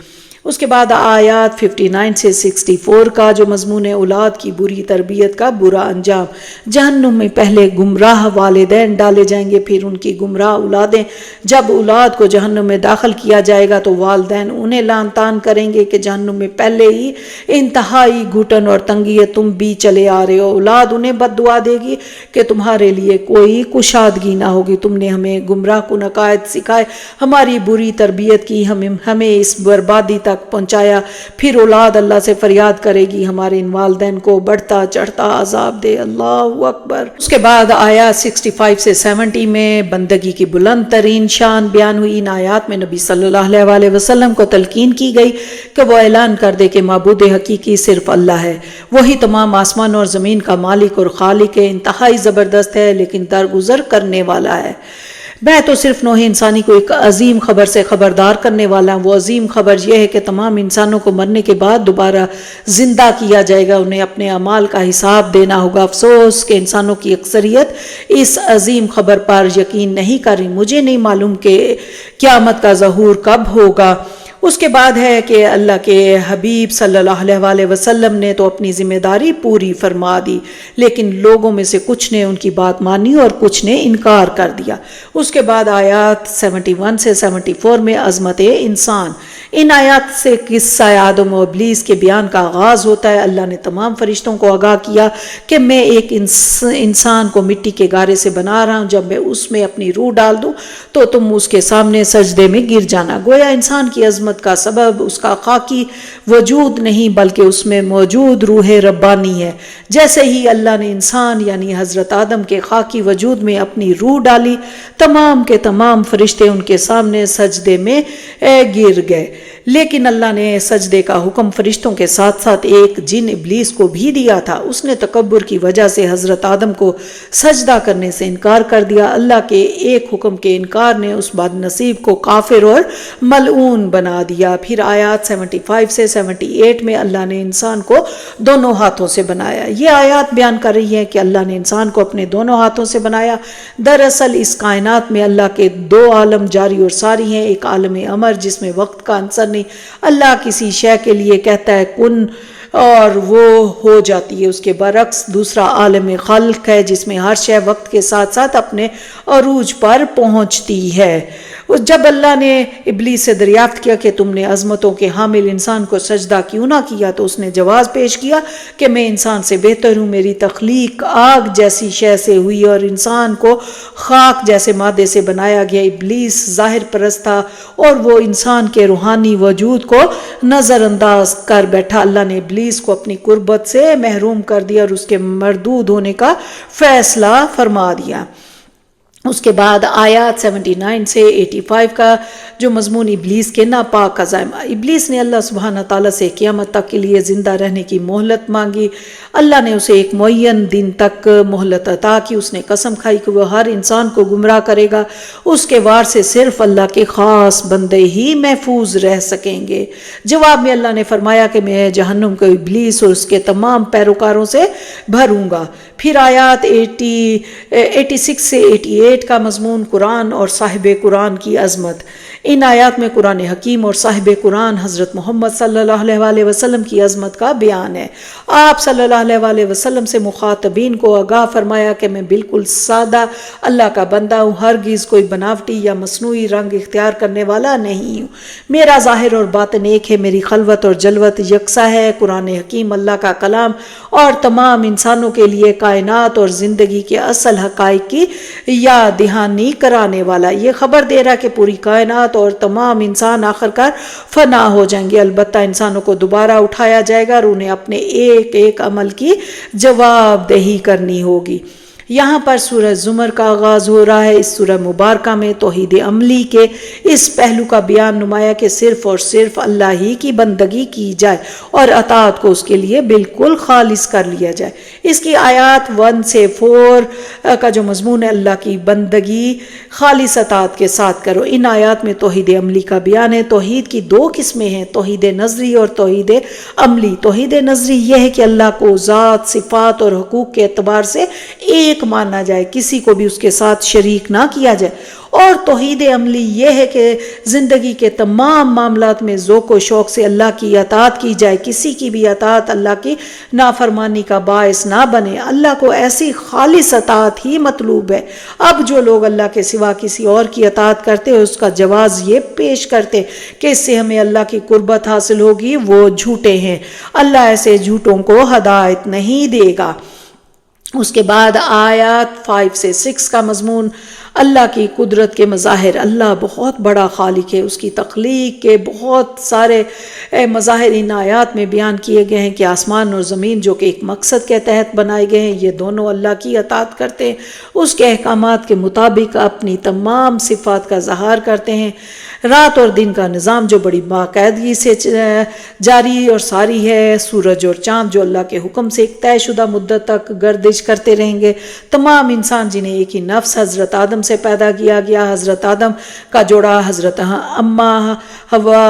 اس کے بعد آیات 59 سے 64 کا جو مضمون اولاد کی بری تربیت کا برا انجام۔ جہنم میں پہلے گمراہ والدین ڈالے جائیں گے، پھر ان کی گمراہ اولادیں۔ جب اولاد کو جہنم میں داخل کیا جائے گا تو والدین انہیں لعن طعن کریں گے کہ جہنم میں پہلے ہی انتہائی گھٹن اور تنگی ہے، تم بھی چلے آ رہے ہو۔ اولاد انہیں بد دعا دے گی کہ تمہارے لیے کوئی کشادگی نہ ہوگی، تم نے ہمیں گمراہ کن عقائد سکھائے، ہماری بری تربیت کی، ہمیں اس بربادی تک پہنچایا۔ پھر اولاد اللہ سے فریاد کرے گی ہمارے ان والدین کو بڑھتا چڑھتا عذاب دے۔ اللہ اکبر۔ اس کے بعد آیات 65 سے 70 میں بندگی کی بلند ترین شان بیان ہوئی۔ ان آیات میں نبی صلی اللہ علیہ وسلم کو تلقین کی گئی کہ وہ اعلان کر دے کہ معبود حقیقی صرف اللہ ہے، وہی تمام آسمان اور زمین کا مالک اور خالق ہے، انتہائی زبردست ہے لیکن درگزر کرنے والا ہے۔ میں تو صرف نوع انسانی کو ایک عظیم خبر سے خبردار کرنے والا ہوں۔ وہ عظیم خبر یہ ہے کہ تمام انسانوں کو مرنے کے بعد دوبارہ زندہ کیا جائے گا، انہیں اپنے اعمال کا حساب دینا ہوگا۔ افسوس کہ انسانوں کی اکثریت اس عظیم خبر پر یقین نہیں کر رہی۔ مجھے نہیں معلوم کہ قیامت کا ظہور کب ہوگا۔ اس کے بعد ہے کہ اللہ کے حبیب صلی اللہ علیہ وسلم نے تو اپنی ذمہ داری پوری فرما دی، لیکن لوگوں میں سے کچھ نے ان کی بات مانی اور کچھ نے انکار کر دیا۔ اس کے بعد آیات 71 سے 74 میں عظمت انسان۔ ان آیات سے قصہ آدم و ابلیس کے بیان کا آغاز ہوتا ہے۔ اللہ نے تمام فرشتوں کو آگاہ کیا کہ میں ایک انسان کو مٹی کے گارے سے بنا رہا ہوں، جب میں اس میں اپنی روح ڈال دوں تو تم اس کے سامنے سجدے میں گر جانا۔ گویا انسان کی عظمت کا سبب اس کا خاکی وجود نہیں بلکہ اس میں موجود روح ربانی ہے۔ جیسے ہی اللہ نے انسان یعنی حضرت آدم کے خاکی وجود میں اپنی روح ڈالی، تمام کے تمام فرشتے ان کے سامنے سجدے میں گر گئے۔ لیکن اللہ نے سجدے کا حکم فرشتوں کے ساتھ ساتھ ایک جن ابلیس کو بھی دیا تھا۔ اس نے تکبر کی وجہ سے حضرت آدم کو سجدہ کرنے سے انکار کر دیا۔ اللہ کے ایک حکم کے انکار نے اس بد نصیب کو کافر اور ملعون بنا دیا۔ پھر آیات 75 سے 78 میں اللہ نے انسان کو دونوں ہاتھوں سے بنایا۔ یہ آیات بیان کر رہی ہے کہ اللہ نے انسان کو اپنے دونوں ہاتھوں سے بنایا۔ دراصل اس کائنات میں اللہ کے 2 عالم جاری اور ساری ہیں، ایک عالم امر جس میں وقت کا عنصر نہیں، اللہ کسی شے کے لیے کہتا ہے کن اور وہ ہو جاتی ہے، اس کے برعکس دوسرا عالم خلق ہے جس میں ہر شے وقت کے ساتھ ساتھ اپنے عروج پر پہنچتی ہے۔ جب اللہ نے ابلیس سے دریافت کیا کہ تم نے عظمتوں کے حامل انسان کو سجدہ کیوں نہ کیا تو اس نے جواز پیش کیا کہ میں انسان سے بہتر ہوں، میری تخلیق آگ جیسی شے سے ہوئی اور انسان کو خاک جیسے مادے سے بنایا گیا۔ ابلیس ظاہر پرست تھا اور وہ انسان کے روحانی وجود کو نظر انداز کر بیٹھا۔ اللہ نے ابلیس کو اپنی قربت سے محروم کر دیا اور اس کے مردود ہونے کا فیصلہ فرما دیا۔ اس کے بعد آیات 79 سے 85 کا جو مضمون ابلیس کے ناپاک عزائم. ابلیس نے اللہ سبحانہ تعالیٰ سے قیامت تک کے لیے زندہ رہنے کی مہلت مانگی. اللہ نے اسے ایک معین دن تک مہلت عطا کی. اس نے قسم کھائی کہ وہ ہر انسان کو گمراہ کرے گا. اس کے وار سے صرف اللہ کے خاص بندے ہی محفوظ رہ سکیں گے. جواب میں اللہ نے فرمایا کہ میں جہنم کو ابلیس اور اس کے تمام پیروکاروں سے بھروں گا. پھر آیات 86 سے 88 کا مضمون قرآن اور صاحب قرآن کی عظمت. ان آیات میں قرآن حکیم اور صاحب قرآن حضرت محمد صلی اللہ علیہ وسلم کی عظمت کا بیان ہے. آپ صلی اللہ علیہ وسلم سے مخاطبین کو آگاہ فرمایا کہ میں بالکل سادہ اللہ کا بندہ ہوں، ہرگز کوئی بناوٹی یا مصنوعی رنگ اختیار کرنے والا نہیں ہوں. میرا ظاہر اور باطن ایک ہے، میری خلوت اور جلوت یکساں ہے. قرآن حکیم اللہ کا کلام اور تمام انسانوں کے لیے کائنات اور زندگی کے اصل حقائق کی یاد دہانی کرانے والا. یہ خبر دے رہا کہ پوری کائنات اور تمام انسان آخر کار فنا ہو جائیں گے، البتہ انسانوں کو دوبارہ اٹھایا جائے گا اور انہیں اپنے ایک ایک عمل کی جواب دہی کرنی ہوگی. یہاں پر سورہ زمر کا آغاز ہو رہا ہے. اس سورہ مبارکہ میں توحید عملی کے اس پہلو کا بیان نمایاں کہ صرف اور صرف اللہ ہی کی بندگی کی جائے اور اطاعت کو اس کے لیے بالکل خالص کر لیا جائے. اس کی آیات 1 سے 4 کا جو مضمون ہے اللہ کی بندگی خالص اطاعت کے ساتھ کرو. ان آیات میں توحید عملی کا بیان ہے. توحید کی دو قسمیں ہیں، توحید نظری اور توحید عملی. توحید نظری یہ ہے کہ اللہ کو ذات، صفات اور حقوق کے اعتبار سے ایک مانا جائے، کسی کو بھی اس کے ساتھ شریک نہ کیا جائے. اور توحید عملی یہ ہے کہ زندگی کے تمام معاملات میں ذوق و شوق سے اللہ کی اطاعت کی جائے، کسی کی بھی اطاعت اللہ کی نافرمانی کا باعث نہ بنے. اللہ کو ایسی خالص اطاعت ہی مطلوب ہے. اب جو لوگ اللہ کے سوا کسی اور کی اطاعت کرتے ہیں اس کا جواز یہ پیش کرتے کہ اس سے ہمیں اللہ کی قربت حاصل ہوگی، وہ جھوٹے ہیں. اللہ ایسے جھوٹوں کو ہدایت نہیں دے گا. اس کے بعد آیات 5 سے 6 کا مضمون اللہ کی قدرت کے مظاہر. اللہ بہت بڑا خالق ہے، اس کی تخلیق کے بہت سارے مظاہر ان آیات میں بیان کیے گئے ہیں کہ آسمان اور زمین جو کہ ایک مقصد کے تحت بنائے گئے ہیں، یہ دونوں اللہ کی اطاعت کرتے ہیں، اس کے احکامات کے مطابق اپنی تمام صفات کا اظہار کرتے ہیں. رات اور دن کا نظام جو بڑی باقاعدگی سے جاری اور ساری ہے. سورج اور چاند جو اللہ کے حکم سے ایک طے شدہ مدت تک گردش کرتے رہیں گے. تمام انسان جنہیں ایک ہی نفس حضرت آدم سے پیدا کیا گیا، حضرت آدم کا جوڑا حضرت اماں حوا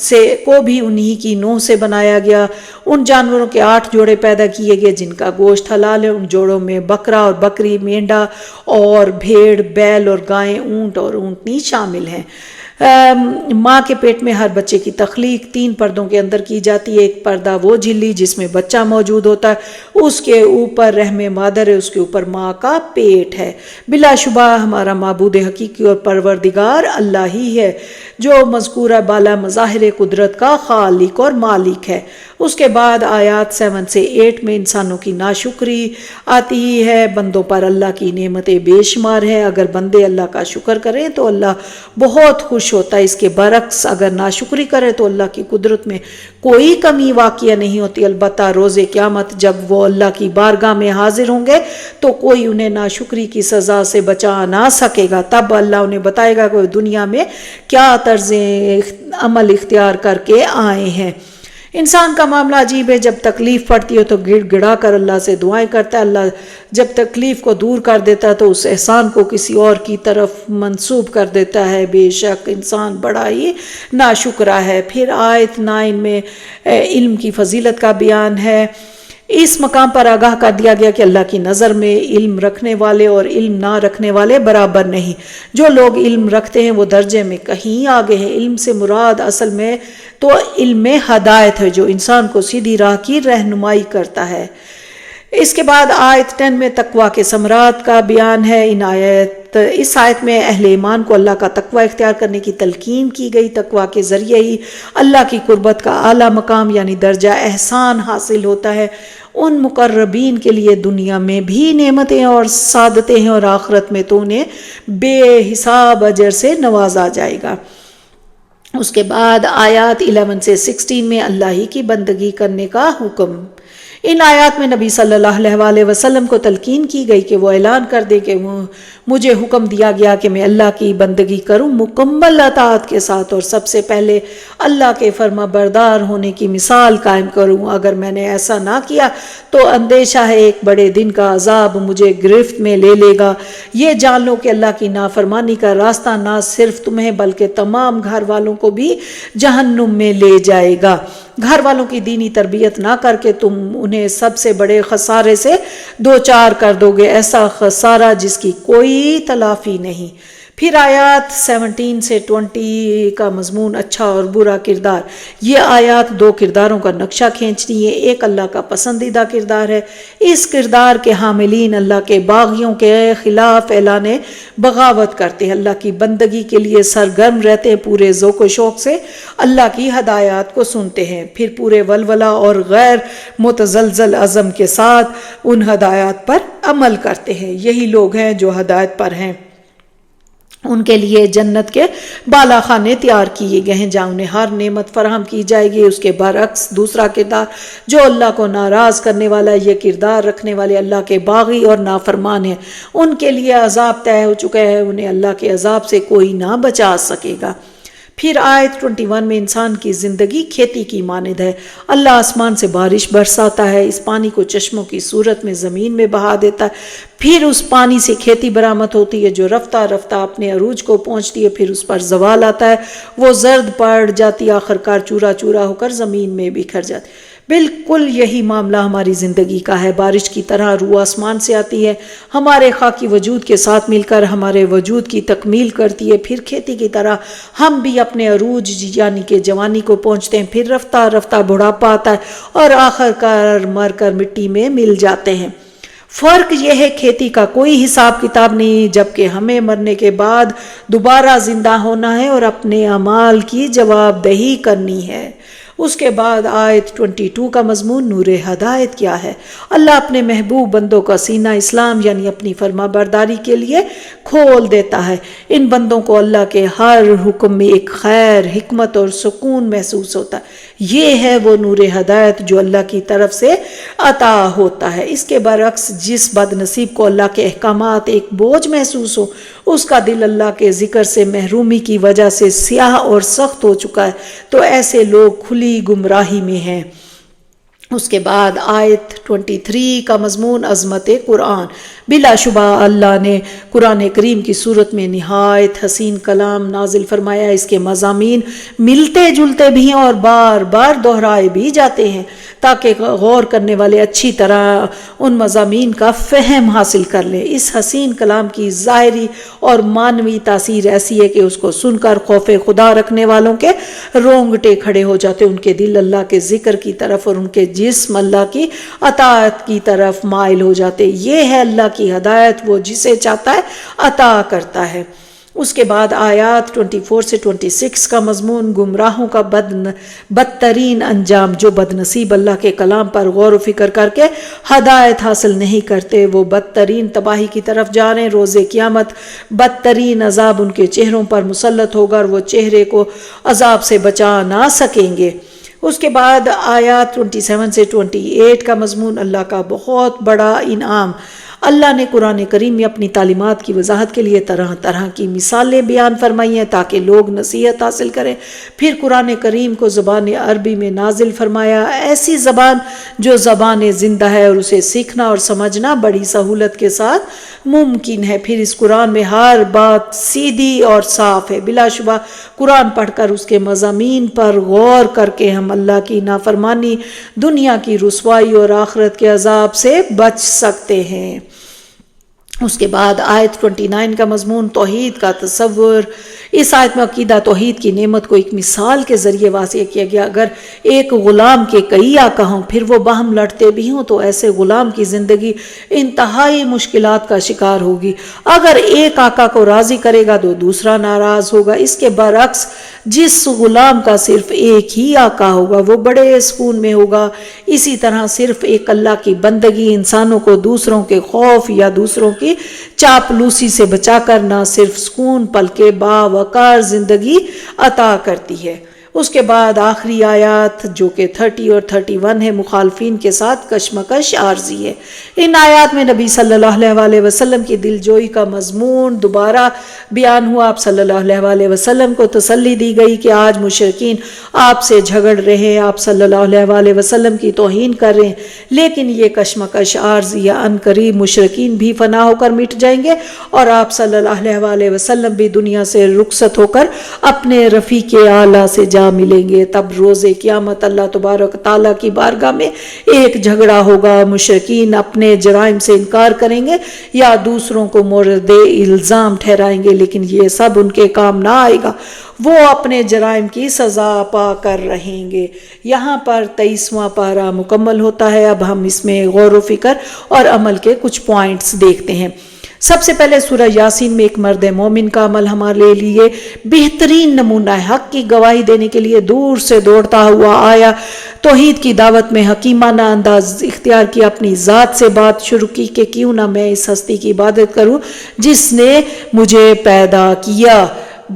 سے کو بھی انہی کی نوح سے بنایا گیا. ان جانوروں کے 8 جوڑے پیدا کیے گئے جن کا گوشت حلال ہے. ان جوڑوں میں بکرا اور بکری، مینڈا اور بھیڑ، بیل اور گائیں، اونٹ اور اونٹنی شامل ہیں. ماں کے پیٹ میں ہر بچے کی تخلیق 3 پردوں کے اندر کی جاتی ہے. ایک پردہ وہ جھلی جس میں بچہ موجود ہوتا ہے، اس کے اوپر رحم مادر ہے، اس کے اوپر ماں کا پیٹ ہے. بلا شبہ ہمارا معبود حقیقی اور پروردگار اللہ ہی ہے جو مذکورہ بالا مظاہر قدرت کا خالق اور مالک ہے. اس کے بعد آیات 7 سے 8 میں انسانوں کی ناشکری آتی ہی ہے. بندوں پر اللہ کی نعمتیں بے شمار ہے. اگر بندے اللہ کا شکر کریں تو اللہ بہت خوش ہوتا ہے. اس کے برعکس اگر ناشکری کرے تو اللہ کی قدرت میں کوئی کمی واقع نہیں ہوتی. البتہ روز قیامت جب وہ اللہ کی بارگاہ میں حاضر ہوں گے تو کوئی انہیں ناشکری کی سزا سے بچا نہ سکے گا. تب اللہ انہیں بتائے گا کہ وہ دنیا میں کیا طرز عمل اختیار کر کے آئے ہیں. انسان کا معاملہ عجیب ہے. جب تکلیف پڑتی ہے تو گڑ گڑا کر اللہ سے دعائیں کرتا ہے. اللہ جب تکلیف کو دور کر دیتا ہے تو اس احسان کو کسی اور کی طرف منسوب کر دیتا ہے. بے شک انسان بڑا ہی ناشکرا ہے. پھر آیت 9 میں علم کی فضیلت کا بیان ہے. اس مقام پر آگاہ کر دیا گیا کہ اللہ کی نظر میں علم رکھنے والے اور علم نہ رکھنے والے برابر نہیں. جو لوگ علم رکھتے ہیں وہ درجے میں کہیں آگے ہیں. علم سے مراد اصل میں تو علم ہدایت ہے جو انسان کو سیدھی راہ کی رہنمائی کرتا ہے. اس کے بعد آیت 10 میں تقوی کے ثمرات کا بیان ہے. اس آیت میں اہل ایمان کو اللہ کا تقوی اختیار کرنے کی تلقین کی گئی. تقوی کے ذریعے ہی اللہ کی قربت کا اعلیٰ مقام یعنی درجہ احسان حاصل ہوتا ہے. ان مقربین کے لیے دنیا میں بھی نعمتیں اور سعادتیں ہیں اور آخرت میں تو انہیں بے حساب اجر سے نوازا جائے گا. اس کے بعد آیات 11 سے 16 میں اللہ ہی کی بندگی کرنے کا حکم. ان آیات میں نبی صلی اللہ علیہ وسلم کو تلقین کی گئی کہ وہ اعلان کر دے کہ مجھے حکم دیا گیا کہ میں اللہ کی بندگی کروں مکمل اطاعت کے ساتھ، اور سب سے پہلے اللہ کے فرما بردار ہونے کی مثال قائم کروں۔ اگر میں نے ایسا نہ کیا تو اندیشہ ہے ایک بڑے دن کا عذاب مجھے گرفت میں لے لے گا۔ یہ جان لو کہ اللہ کی نافرمانی کا راستہ نہ صرف تمہیں بلکہ تمام گھر والوں کو بھی جہنم میں لے جائے گا۔ گھر والوں کی دینی تربیت نہ کر کے تم انہیں سب سے بڑے خسارے سے دوچار کر دو گے، ایسا خسارہ جس کی کوئی تلافی نہیں۔ پھر آیات 17 سے 20 کا مضمون اچھا اور برا کردار۔ یہ آیات دو کرداروں کا نقشہ کھینچتی ہے۔ ایک اللہ کا پسندیدہ کردار ہے، اس کردار کے حاملین اللہ کے باغیوں کے خلاف اعلان بغاوت کرتے ہیں، اللہ کی بندگی کے لیے سرگرم رہتے ہیں، پورے ذوق و شوق سے اللہ کی ہدایات کو سنتے ہیں، پھر پورے ولولہ اور غیر متزلزل عزم کے ساتھ ان ہدایات پر عمل کرتے ہیں۔ یہی لوگ ہیں جو ہدایت پر ہیں۔ ان کے لیے جنت کے بالا خانے تیار کیے گئے ہیں جہاں انہیں ہر نعمت فراہم کی جائے گی۔ اس کے برعکس دوسرا کردار جو اللہ کو ناراض کرنے والا، یہ کردار رکھنے والے اللہ کے باغی اور نافرمان ہیں، ان کے لیے عذاب طے ہو چکا ہے، انہیں اللہ کے عذاب سے کوئی نہ بچا سکے گا۔ پھر آیت 21 میں انسان کی زندگی کھیتی کی مانند ہے، اللہ آسمان سے بارش برساتا ہے، اس پانی کو چشموں کی صورت میں زمین میں بہا دیتا ہے، پھر اس پانی سے کھیتی برآمد ہوتی ہے جو رفتہ رفتہ اپنے عروج کو پہنچتی ہے، پھر اس پر زوال آتا ہے، وہ زرد پڑ جاتی ہے، آخرکار چورا چورا ہو کر زمین میں بکھر جاتی ہے۔ بالکل یہی معاملہ ہماری زندگی کا ہے، بارش کی طرح روح آسمان سے آتی ہے، ہمارے خاکی وجود کے ساتھ مل کر ہمارے وجود کی تکمیل کرتی ہے، پھر کھیتی کی طرح ہم بھی اپنے عروج یعنی کہ جوانی کو پہنچتے ہیں، پھر رفتہ رفتہ بڑھاپا آتا ہے اور آخر کار مر کر مٹی میں مل جاتے ہیں۔ فرق یہ ہے کھیتی کا کوئی حساب کتاب نہیں، جبکہ ہمیں مرنے کے بعد دوبارہ زندہ ہونا ہے اور اپنے اعمال کی جواب دہی کرنی ہے۔ اس کے بعد آیت 22 کا مضمون نور ہدایت کیا ہے۔ اللہ اپنے محبوب بندوں کا سینہ اسلام یعنی اپنی فرما برداری کے لیے کھول دیتا ہے۔ ان بندوں کو اللہ کے ہر حکم میں ایک خیر، حکمت اور سکون محسوس ہوتا ہے۔ یہ ہے وہ نور ہدایت جو اللہ کی طرف سے عطا ہوتا ہے۔ اس کے برعکس جس بد نصیب کو اللہ کے احکامات ایک بوجھ محسوس ہو، اس کا دل اللہ کے ذکر سے محرومی کی وجہ سے سیاہ اور سخت ہو چکا ہے، تو ایسے لوگ کھلی گمراہی میں ہیں۔ اس کے بعد آیت 23 کا مضمون عظمت قرآن۔ بلا شبہ اللہ نے قرآن کریم کی صورت میں نہایت حسین کلام نازل فرمایا، اس کے مضامین ملتے جلتے بھی ہیں اور بار بار دہرائے بھی جاتے ہیں تاکہ غور کرنے والے اچھی طرح ان مضامین کا فہم حاصل کر لیں۔ اس حسین کلام کی ظاہری اور معنوی تاثیر ایسی ہے کہ اس کو سن کر خوف خدا رکھنے والوں کے رونگٹے کھڑے ہو جاتے، ان کے دل اللہ کے ذکر کی طرف اور ان کے جسم اللہ کی اطاعت کی طرف مائل ہو جاتے۔ یہ ہے اللہ کی ہدایت، وہ جسے چاہتا ہے عطا کرتا ہے۔ اس کے بعد آیات 24 سے 26 کا مضمون گمراہوں کا بدترین انجام۔ جو بد نصیب اللہ کے کلام پر غور و فکر کر کے ہدایت حاصل نہیں کرتے، وہ بدترین تباہی کی طرف جا رہے ہیں۔ روز قیامت بدترین عذاب ان کے چہروں پر مسلط ہوگا اور وہ چہرے کو عذاب سے بچا نہ سکیں گے۔ اس کے بعد آیات 27 سے 28 کا مضمون اللہ کا بہت بڑا انعام۔ اللہ نے قرآن کریم میں اپنی تعلیمات کی وضاحت کے لیے طرح طرح کی مثالیں بیان فرمائی ہیں تاکہ لوگ نصیحت حاصل کریں۔ پھر قرآن کریم کو زبان عربی میں نازل فرمایا، ایسی زبان جو زبان زندہ ہے اور اسے سیکھنا اور سمجھنا بڑی سہولت کے ساتھ ممکن ہے۔ پھر اس قرآن میں ہر بات سیدھی اور صاف ہے۔ بلا شبہ قرآن پڑھ کر اس کے مضامین پر غور کر کے ہم اللہ کی نافرمانی، دنیا کی رسوائی اور آخرت کے عذاب سے بچ سکتے ہیں۔ اس کے بعد آیت 29 کا مضمون توحید کا تصور۔ اس آیت میں عقیدہ توحید کی نعمت کو ایک مثال کے ذریعے واضح کیا گیا۔ اگر ایک غلام کے کئی آقا ہوں پھر وہ باہم لڑتے بھی ہوں تو ایسے غلام کی زندگی انتہائی مشکلات کا شکار ہوگی۔ اگر ایک آقا کو راضی کرے گا تو دوسرا ناراض ہوگا۔ اس کے برعکس جس غلام کا صرف ایک ہی آقا ہوگا وہ بڑے سکون میں ہوگا۔ اسی طرح صرف ایک اللہ کی بندگی انسانوں کو دوسروں کے خوف یا دوسروں کی چاپلوسی سے بچا کر نہ صرف سکون بلکہ باوقار زندگی عطا کرتی ہے۔ اس کے بعد آخری آیات جو کہ 30 اور 31 ہے، مخالفین کے ساتھ کشمکش عارضی ہے۔ ان آیات میں نبی صلی اللہ علیہ وسلم کی دل جوئی کا مضمون دوبارہ بیان ہوا۔ آپ صلی اللہ علیہ وسلم کو تسلی دی گئی کہ آج مشرکین آپ سے جھگڑ رہے ہیں، آپ صلی اللہ علیہ وسلم کی توہین کر رہے ہیں، لیکن یہ کشمکش عارضی ہے، عن قریب مشرکین بھی فنا ہو کر مٹ جائیں گے اور آپ صلی اللہ علیہ وسلم بھی دنیا سے رخصت ہو کر اپنے رفیق اعلیٰ سے جا ملیں گے۔ تب روز قیامت اللہ تبارک تعالیٰ کی بارگاہ میں ایک جھگڑا ہوگا، مشرکین اپنے جرائم سے انکار کریں گے یا دوسروں کو مورد الزام ٹھہرائیں گے، لیکن یہ سب ان کے کام نہ آئے گا، وہ اپنے جرائم کی سزا پا کر رہیں گے۔ یہاں پر 23واں پارہ مکمل ہوتا ہے۔ اب ہم اس میں غور و فکر اور عمل کے کچھ پوائنٹس دیکھتے ہیں۔ سب سے پہلے سورہ یاسین میں ایک مرد مومن کا عمل ہمارے لیے بہترین نمونہ ہے۔ حق کی گواہی دینے کے لیے دور سے دوڑتا ہوا آیا، توحید کی دعوت میں حکیمانہ انداز اختیار کیا، اپنی ذات سے بات شروع کی کہ کیوں نہ میں اس ہستی کی عبادت کروں جس نے مجھے پیدا کیا۔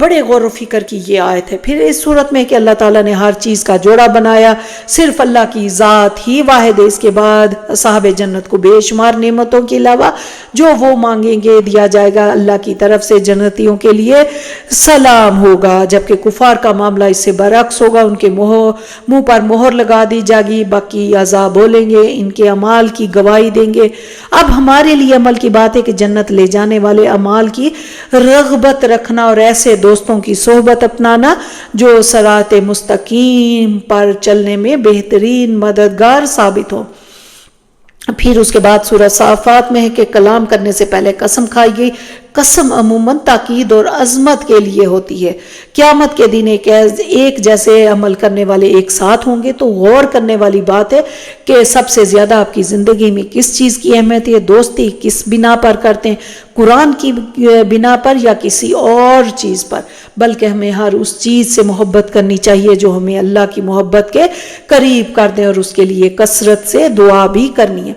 بڑے غور و فکر کی یہ آیت ہے۔ پھر اس صورت میں کہ اللہ تعالیٰ نے ہر چیز کا جوڑا بنایا، صرف اللہ کی ذات ہی واحد ہے۔ اس کے بعد صاحب جنت کو بے شمار نعمتوں کے علاوہ جو وہ مانگیں گے دیا جائے گا۔ اللہ کی طرف سے جنتیوں کے لیے سلام ہوگا، جبکہ کفار کا معاملہ اس سے برعکس ہوگا، ان کے منہ پر مہر لگا دی جائے گی، باقی عذاب بولیں گے، ان کے اعمال کی گواہی دیں گے۔ اب ہمارے لیے عمل کی بات ہے کہ جنت لے جانے والے اعمال کی رغبت رکھنا اور ایسے دوستوں کی صحبت اپنانا جو صراط مستقیم پر چلنے میں بہترین مددگار ثابت ہو۔ پھر اس کے بعد سورہ صافات میں ہے کہ کلام کرنے سے پہلے قسم کھائی گئی۔ قسم عموماً تاکید اور عظمت کے لیے ہوتی ہے۔ قیامت کے دن ایک جیسے عمل کرنے والے ایک ساتھ ہوں گے، تو غور کرنے والی بات ہے کہ سب سے زیادہ آپ کی زندگی میں کس چیز کی اہمیت ہے؟ دوستی کس بنا پر کرتے ہیں؟ قرآن کی بنا پر یا کسی اور چیز پر؟ بلکہ ہمیں ہر اس چیز سے محبت کرنی چاہیے جو ہمیں اللہ کی محبت کے قریب کر دیں، اور اس کے لیے کثرت سے دعا بھی کرنی ہے۔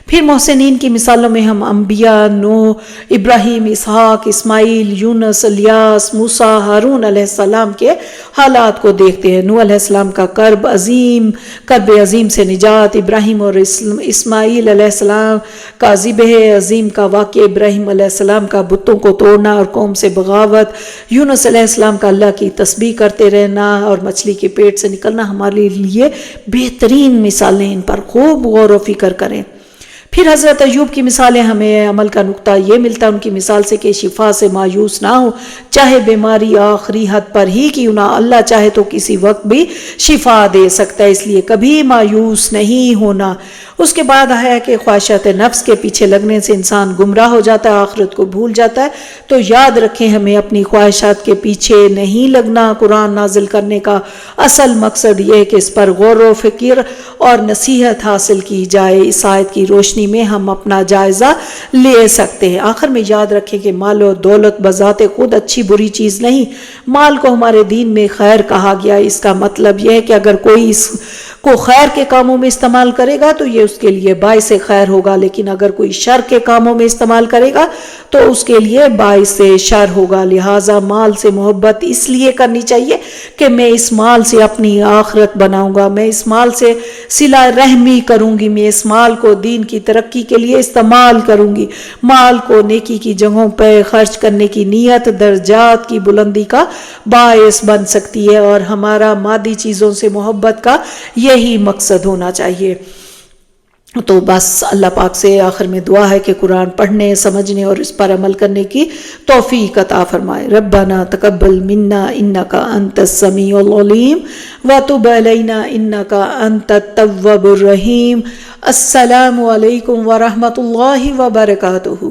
پھر محسنین کی مثالوں میں ہم انبیاء نوح، ابراہیم، اسحاق، اسماعیل، یونس، الیاس، موسیٰ، ہارون علیہ السلام کے حالات کو دیکھتے ہیں۔ نوح علیہ السلام کا کرب عظیم سے نجات، ابراہیم اور اسماعیل علیہ السلام کا ذبح عظیم کا واقعہ، ابراہیم علیہ السلام کا بتوں کو توڑنا اور قوم سے بغاوت، یونس علیہ السلام کا اللہ کی تسبیح کرتے رہنا اور مچھلی کے پیٹ سے نکلنا ہمارے لیے بہترین مثالیں، ان پر خوب غور و فکر کریں۔ پھر حضرت ایوب کی مثالیں ہمیں عمل کا نقطہ یہ ملتا ہے ان کی مثال سے کہ شفا سے مایوس نہ ہو، چاہے بیماری آخری حد پر ہی کیوں نہ، اللہ چاہے تو کسی وقت بھی شفا دے سکتا ہے، اس لیے کبھی مایوس نہیں ہونا۔ اس کے بعد ہے کہ خواہشات نفس کے پیچھے لگنے سے انسان گمراہ ہو جاتا ہے، آخرت کو بھول جاتا ہے، تو یاد رکھیں ہمیں اپنی خواہشات کے پیچھے نہیں لگنا۔ قرآن نازل کرنے کا اصل مقصد یہ ہے کہ اس پر غور و فکر اور نصیحت حاصل کی جائے۔ اس آیت کی روشنی میں ہم اپنا جائزہ لے سکتے ہیں۔ آخر میں یاد رکھیں کہ مال و دولت بذات خود اچھی بری چیز نہیں، مال کو ہمارے دین میں خیر کہا گیا۔ اس کا مطلب یہ ہے کہ اگر کوئی اس کو خیر کے کاموں میں استعمال کرے گا تو یہ اس کے لیے باعث خیر ہوگا، لیکن اگر کوئی شر کے کاموں میں استعمال کرے گا تو اس کے لیے باعث شر ہوگا۔ لہٰذا مال سے محبت اس لیے کرنی چاہیے کہ میں اس مال سے اپنی آخرت بناؤں گا، میں اس مال سے صلہ رحمی کروں گی، میں اس مال کو دین کی ترقی کے لیے استعمال کروں گی۔ مال کو نیکی کی جگہوں پہ خرچ کرنے کی نیت درجات کی بلندی کا باعث بن سکتی ہے، اور ہمارا مادی چیزوں سے محبت کا یہی مقصد ہونا چاہیے۔ تو بس اللہ پاک سے آخر میں دعا ہے کہ قرآن پڑھنے، سمجھنے اور اس پر عمل کرنے کی توفیق عطا فرمائے۔ ربنا تقبل منا انک انت السمیع العلیم وتب علینا انک انت التواب الرحیم۔ السلام علیکم ورحمۃ اللہ وبرکاتہ۔